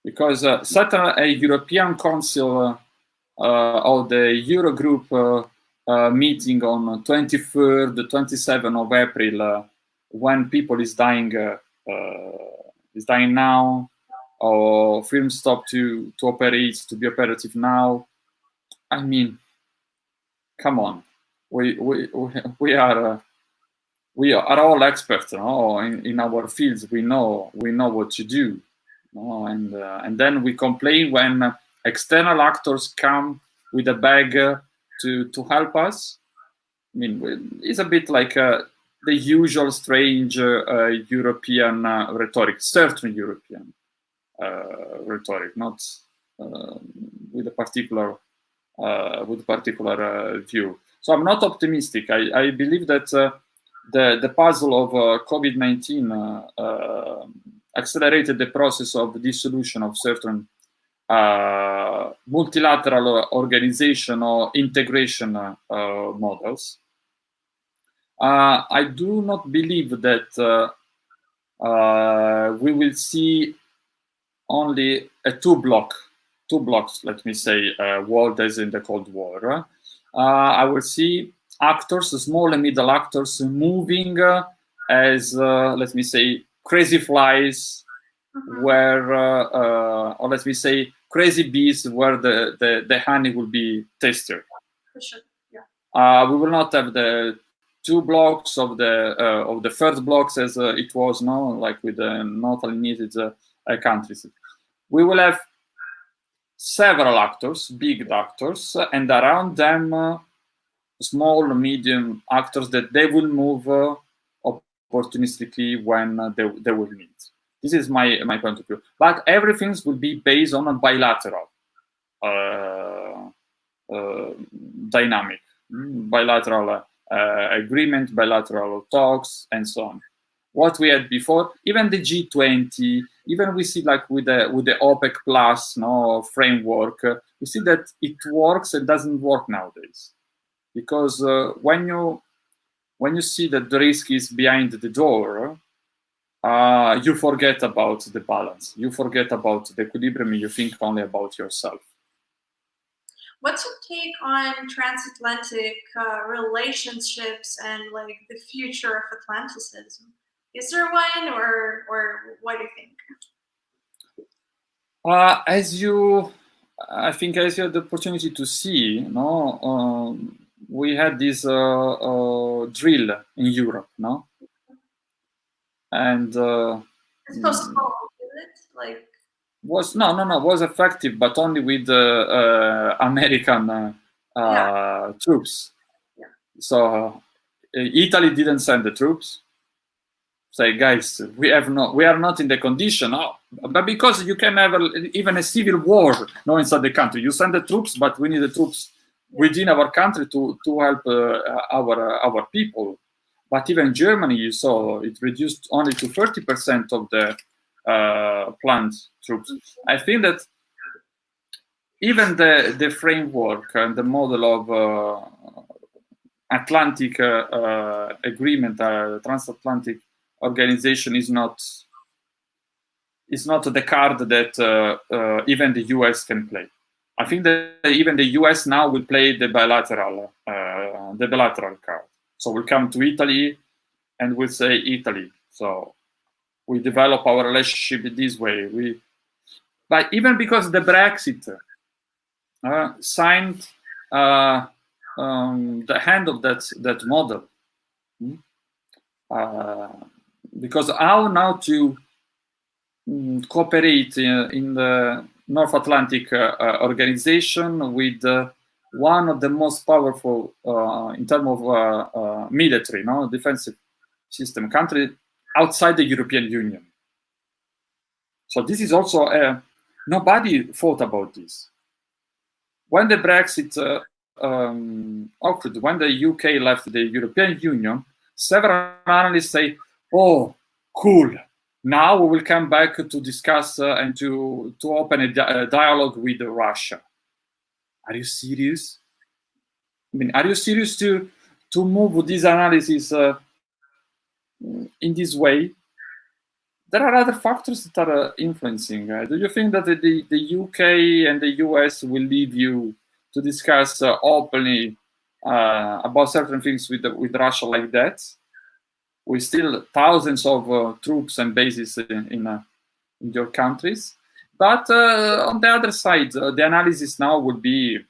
Because certain a European Council or the Eurogroup meeting on 23rd, 27th of April, when people is dying now, or film stop to operate, to be operative now. I mean, come on, we are all experts, in our fields. We know what to do, and then we complain when external actors come with a bag to help us. I mean, it's a bit like the usual strange European rhetoric, certain European rhetoric, not with a particular view. So I'm not optimistic. I believe that the puzzle of COVID-19 accelerated the process of dissolution of certain multilateral organization or integration models. I do not believe that we will see only a two blocks, let me say, world as in the Cold War. I will see actors, small and middle actors, moving as, let me say, crazy flies, where, or let me say, crazy bees, where the honey will be tastier. For sure. Yeah. We will not have the two blocks of the first blocks as it was, like with the not alienated countries. We will have several actors, big actors, and around them small, medium actors that they will move opportunistically when they will need. This is my point of view. But everything will be based on a bilateral dynamic, bilateral agreement, bilateral talks, and so on. What we had before, even the G20, even we see like with the OPEC plus framework, we see that it works and doesn't work nowadays, because when you see that the risk is behind the door, you forget about the balance, you forget about the equilibrium, you think only about yourself. What's your take on transatlantic relationships and like the future of Atlanticism? Is there one, or what do you think? I think as you had the opportunity to see, we had this drill in Europe, and it's postponed, is it? Like was effective, but only with American troops. So Italy didn't send the troops. Say, guys, we are not in the condition. Oh, but because you can have even a civil war, inside the country, you send the troops, but we need the troops within our country to help our people. But even Germany, you saw, it reduced only to 30% of the planned troops. I think that even the framework and the model of Atlantic agreement, transatlantic organization is not the card that even the US can play. I think that even the US now will play the bilateral card. So we'll come to Italy and we'll say Italy. So we develop our relationship this way. But even because the Brexit signed the hand of that model. Because how now to cooperate in the North Atlantic organization with one of the most powerful in terms of military, defensive system country outside the European Union. So this is also nobody thought about this. When the Brexit occurred, when the UK left the European Union, several analysts say, "Oh, cool! Now we will come back to discuss and to open a dialogue with Russia." Are you serious? I mean, are you serious to move this analysis in this way? There are other factors that are influencing. Do you think that the UK and the US will leave you to discuss openly about certain things with Russia like that? With still thousands of troops and bases in your countries. But on the other side, the analysis now would be,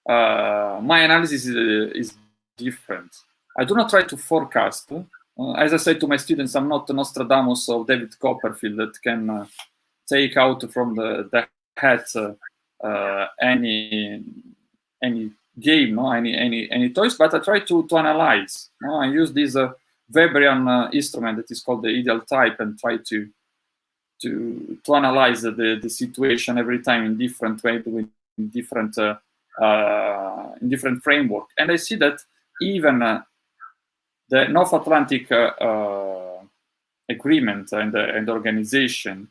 my analysis is different. I do not try to forecast. As I say to my students, I'm not Nostradamus or David Copperfield that can take out from the hat any game, any toys, but I try to analyze. I use this Weberian instrument that is called the ideal type and try to analyze the situation every time in different way, in different framework. And I see that even the North Atlantic agreement and the organization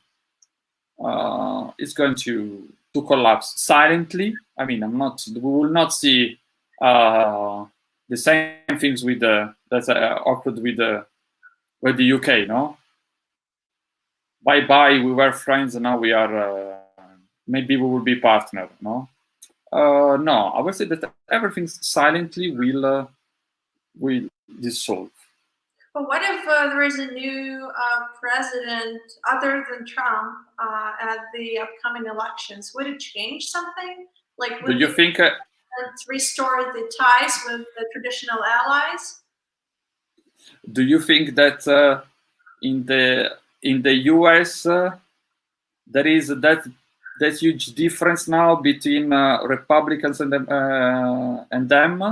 is going to collapse silently. I mean, we will not see the same things with that occurred with the UK, no? Bye, we were friends, and now we are, maybe we will be partner, no? No, I would say that everything silently will dissolve. But what if there is a new president other than Trump at the upcoming elections? Would it change something? Like, would do you think restore the ties with the traditional allies? Do you think that in the US there is that huge difference now between Republicans and them?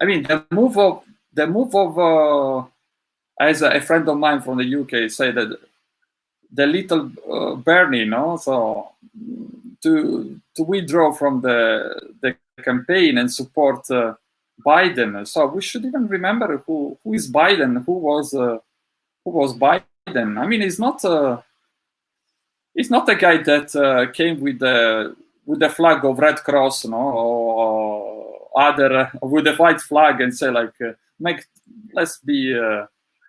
I mean, the move of as a friend of mine from the UK said that the little Bernie, so to withdraw from the campaign and support Biden. So we should even remember who is Biden, who was Biden. I mean, he's not a guy that came with the flag of Red Cross, or other with the white flag and say like, let's be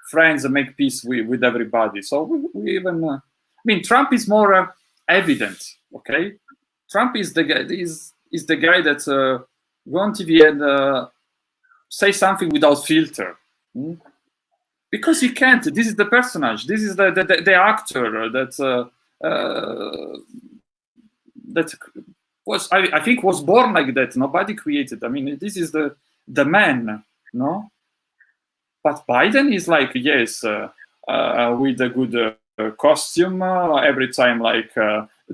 friends and make peace with everybody. So we even, I mean, Trump is more evident. Okay, Trump is the guy. Is the guy that go on TV and say something without filter. Because he can't. This is the personage. This is the actor that was, I think, was born like that. Nobody created. I mean, this is the man, no. But Biden is like, yes, with a good costume every time, like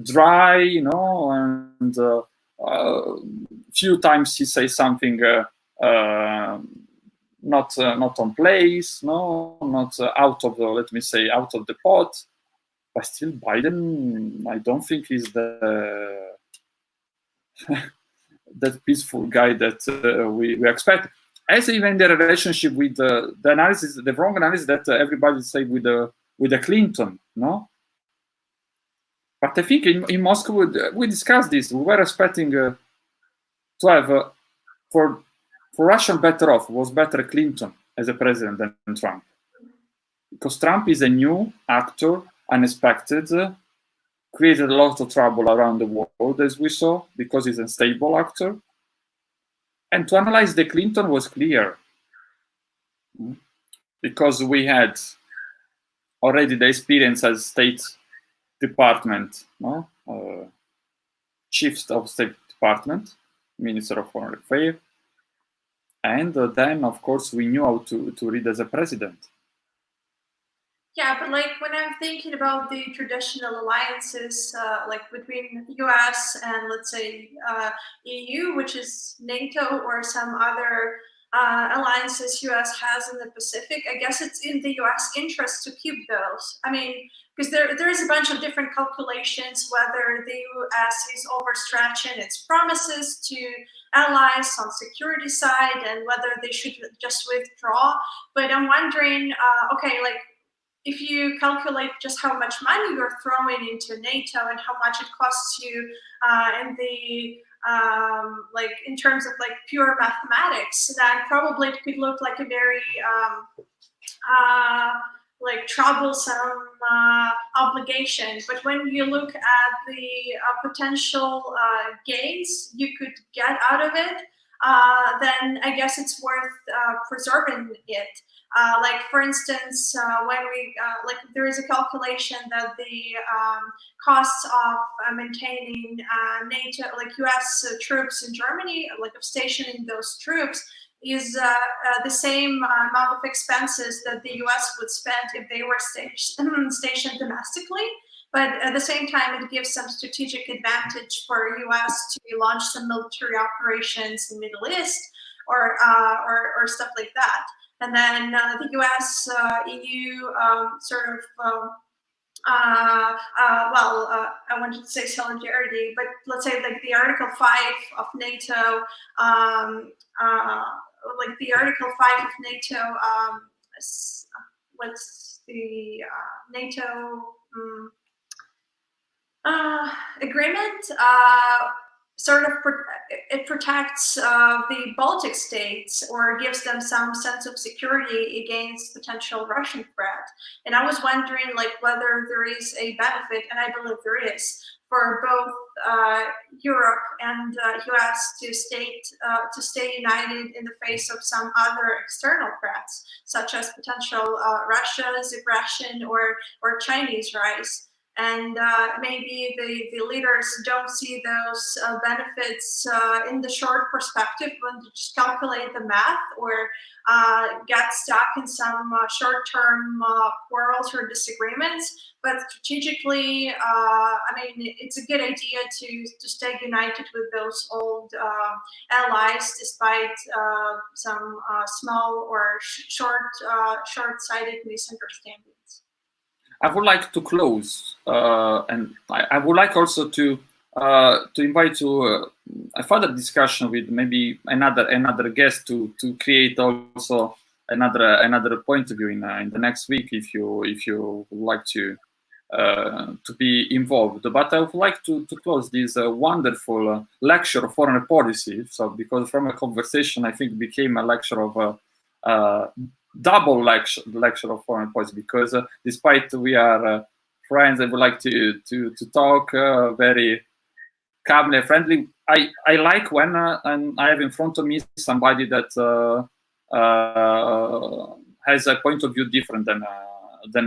dry, and few times he says something not on place, no, not out of the, let me say, out of the pot. But still, Biden, I don't think is the that peaceful guy that we expect. As even the relationship with the analysis, the wrong analysis that everybody say with the Clinton, no. But I think in Moscow we discussed this. We were expecting to have for Russia better off was better Clinton as a president than Trump, because Trump is a new actor, unexpected, created a lot of trouble around the world, as we saw, because he's a stable actor. And to analyze the Clinton was clear, because we had already the experience as State Department, no? Chief of State Department, Minister of Foreign Affairs, and then, of course, we knew how to read as a president. Yeah, but like when I'm thinking about the traditional alliances, like between US and let's say EU, which is NATO, or some other alliances US has in the Pacific, I guess it's in the US interest to keep those. I mean, because there is a bunch of different calculations whether the US is overstretching its promises to allies on security side and whether they should just withdraw. But I'm wondering, okay, like, if you calculate just how much money you're throwing into NATO and how much it costs you in the like in terms of like pure mathematics, then probably it could look like a very like troublesome obligation. But when you look at the potential gains you could get out of it, then I guess it's worth preserving it. Like for instance, when we like there is a calculation that the costs of maintaining NATO, like U.S. Troops in Germany, like of stationing those troops, is the same amount of expenses that the U.S. would spend if they were stationed domestically. But at the same time, it gives some strategic advantage for U.S. to launch some military operations in the Middle East or stuff like that. And then the US, EU sort of, I wanted to say solidarity, but let's say like the Article 5 of NATO, like the Article 5 of NATO, what's the NATO agreement? Sort of it protects the Baltic states or gives them some sense of security against potential Russian threat. And I was wondering like whether there is a benefit, and I believe there is, for both Europe and US to stay united in the face of some other external threats, such as potential Russia's aggression or Chinese rise. And maybe the leaders don't see those benefits in the short perspective when they just calculate the math or get stuck in some short-term quarrels or disagreements. But strategically, I mean, it's a good idea to stay united with those old allies, despite some small or short-sighted misunderstandings. I would like to close, and I would like also to invite to a further discussion with maybe another guest to create also another point of view in the next week, if you would like to be involved. But I would like to close this wonderful lecture of foreign policy. So because from a conversation, I think it became a lecture of double lecture of foreign policy, because despite we are friends, I would like to talk very calmly and friendly. I like when I have in front of me somebody that has a point of view different than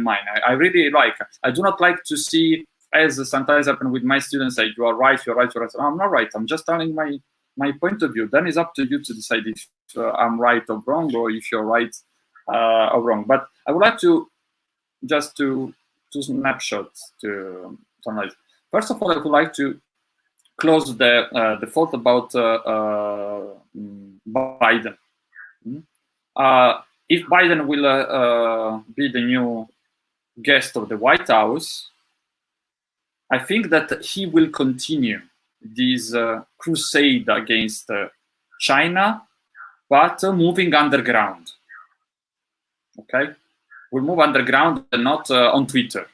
mine. I really like. I do not like to see, as sometimes happen with my students, like you are right, you're right, you're right. No, I'm not right. I'm just telling my point of view. Then it's up to you to decide if I'm right or wrong, or if you're right or wrong. But I would like to just to snapshots to analyze. First of all, I would like to close the thought about Biden. If Biden will be the new guest of the White House, I think that he will continue this crusade against China, but moving underground. Okay, we'll move underground and not on Twitter.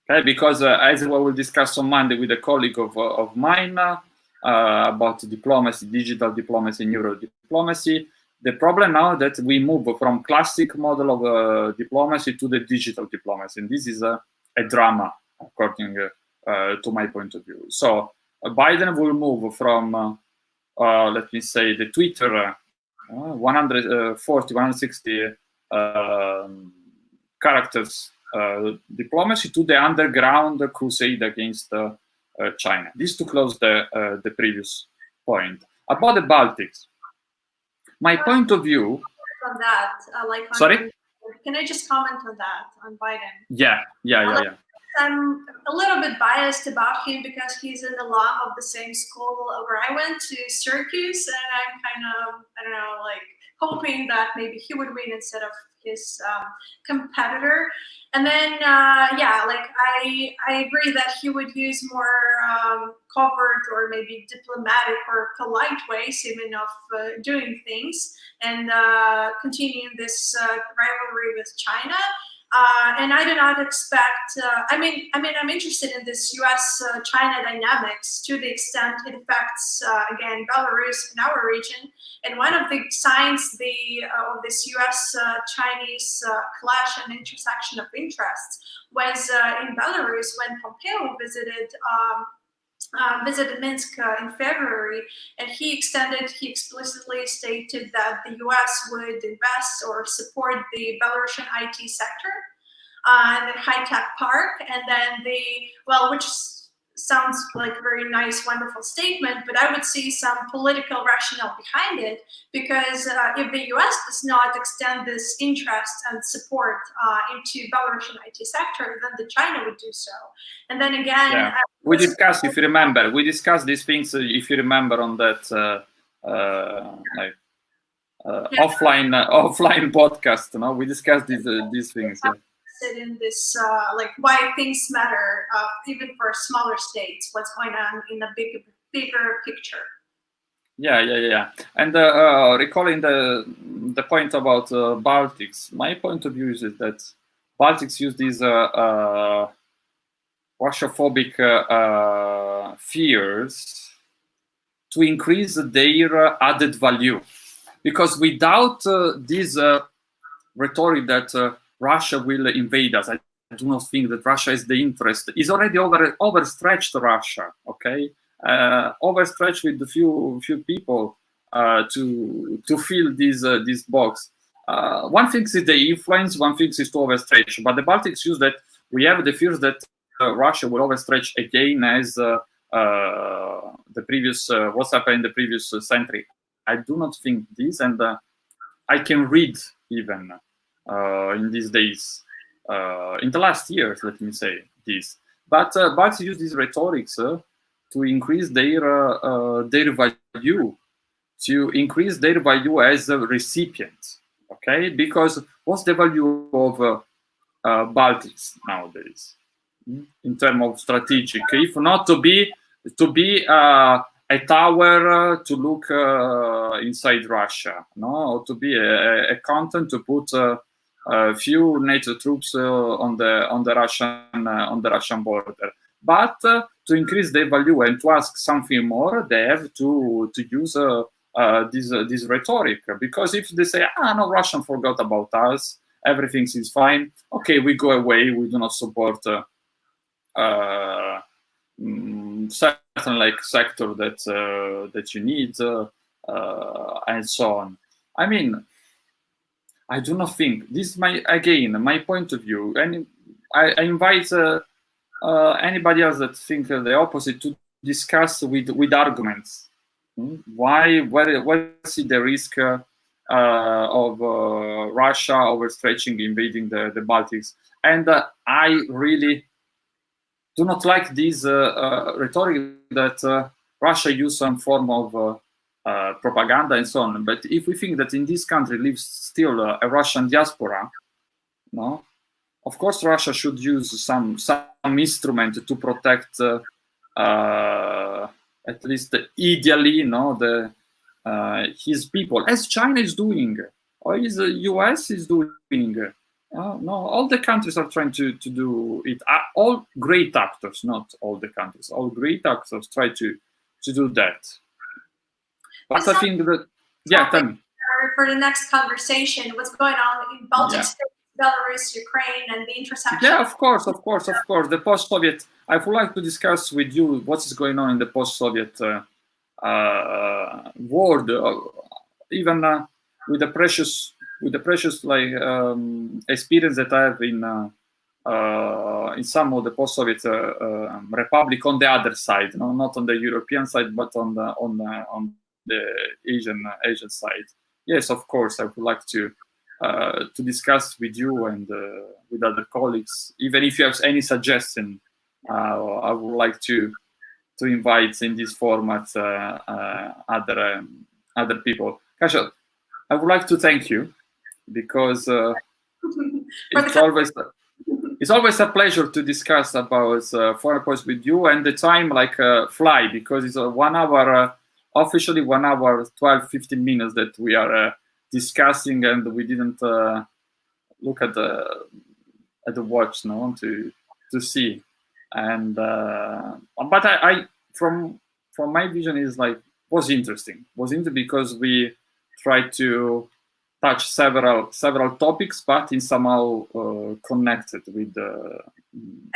Okay, because as we will discuss on Monday with a colleague of mine about diplomacy, digital diplomacy, neuro diplomacy, the problem now that we move from classic model of diplomacy to the digital diplomacy, and this is a drama according to my point of view. So Biden will move from, let me say, the Twitter 140, 160 characters diplomacy to the underground crusade against China. This to close the previous point. About the Baltics, my point of view... On that, sorry? Can I just comment on that, on Biden? Yeah. I'm a little bit biased about him because he's an alum of the same school where I went to, Syracuse, and I'm kind of, I don't know, like hoping that maybe he would win instead of his competitor. And then, yeah, like I agree that he would use more covert or maybe diplomatic or polite ways even of doing things and continuing this rivalry with China. And I do not expect. I mean, I'm interested in this U.S.-China dynamics to the extent it affects again Belarus in our region. And one of the signs of this U.S.-Chinese clash and intersection of interests was in Belarus when Pompeo visited Minsk in February, and he explicitly stated that the U.S. would invest or support the Belarusian IT sector and the high-tech park, and then which sounds like a very nice, wonderful statement, but I would see some political rationale behind it, because if the U.S. does not extend this interest and support into Belarusian IT sector, then the China would do so. And then again, yeah. We discussed, if you remember, these things, if you remember, on that offline podcast. No, we discussed these things. Yeah. In this, like why things matter, even for smaller states, what's going on in a bigger picture. Yeah. And recalling the point about Baltics, my point of view is that Baltics use these Russophobic fears to increase their added value, because without this rhetoric that Russia will invade us, I do not think that Russia is the interest. Is already overstretched Russia, okay? Overstretched with a few people to fill this box. One thing is the influence, one thing is to overstretch. But the Baltics use that. We have the fears that Russia will overstretch again as the previous what's happened in the previous century. I do not think this, and I can read even in these days, in the last years, let me say this. But Baltics use these rhetorics to increase their value, to increase their value as a recipient. Okay, because what's the value of Baltics nowadays in terms of strategic? If not to be a tower to look inside Russia, no, or to be a content to put a few NATO troops on the Russian border. But to increase their value and to ask something more, they have to use this rhetoric. Because if they say, no, Russian forgot about us, everything is fine, okay, we go away, we do not support certain like sector that you need, and so on. I mean, I do not think this is my point of view, and I invite anybody else that think the opposite to discuss with arguments. Where see the risk of Russia overstretching, invading the Baltics? And I really do not like this rhetoric that Russia use some form of propaganda and so on. But if we think that in this country lives still a Russian diaspora, no, of course Russia should use some instrument to protect, at least ideally, his people, as China is doing, or as the US is doing. No, all the countries are trying to do it. All great actors, not all the countries, all great actors try to do that. But I think that, yeah, tell me. For the next conversation, what's going on in Baltic states, Belarus, Ukraine, and the intersection? Yeah, of course. The post-Soviet. I would like to discuss with you what is going on in the post-Soviet world, even with the precious experience that I have in some of the post-Soviet republic on the other side, not on the European side, but on the Asian side. Yes, of course, I would like to discuss with you and with other colleagues. Even if you have any suggestion, I would like to invite in this format other people. Kasia, I would like to thank you, because it's always a pleasure to discuss about foreign policy with you, and the time fly, because it's 1 hour, officially 1 hour 12-15 minutes that we are discussing, and we didn't look at the watch to see. And but I from my vision is was interesting because we tried to touch several topics, but in somehow connected with the.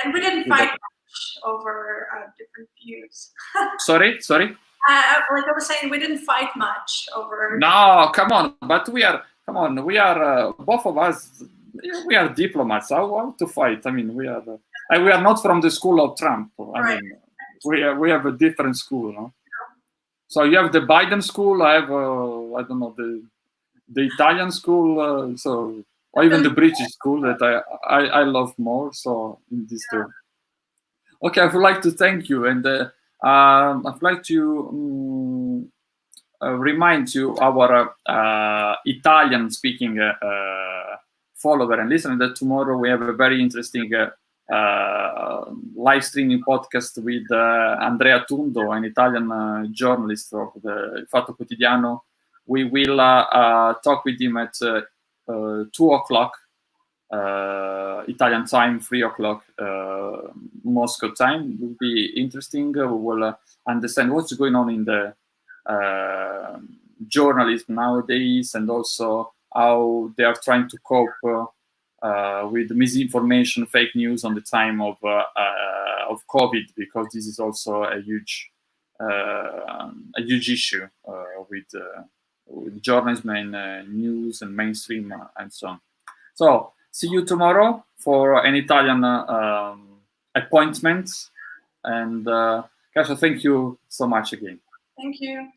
And we didn't fight much over different views. Sorry. Like I was saying, we didn't fight much over. No, come on! But we are both of us. We are diplomats. I want to fight. I mean, we are not from the school of Trump. I mean, we have a different school, no? So you have the Biden school. I have I don't know, the Italian school. Or even the British school that I love more. So in this term. Okay, I would like to thank you, and I'd like to remind you, our Italian-speaking follower and listener, that tomorrow we have a very interesting live streaming podcast with Andrea Tundo, an Italian journalist of the Il Fatto Quotidiano. We will talk with him at 2 o'clock Italian time, 3 o'clock Moscow time. It will be interesting. We will understand what's going on in the journalism nowadays, and also how they are trying to cope with misinformation, fake news on the time of COVID, because this is also a huge issue with journalism and news and mainstream and so on. So see you tomorrow for an Italian appointment, and Kasia, thank you so much again. Thank you.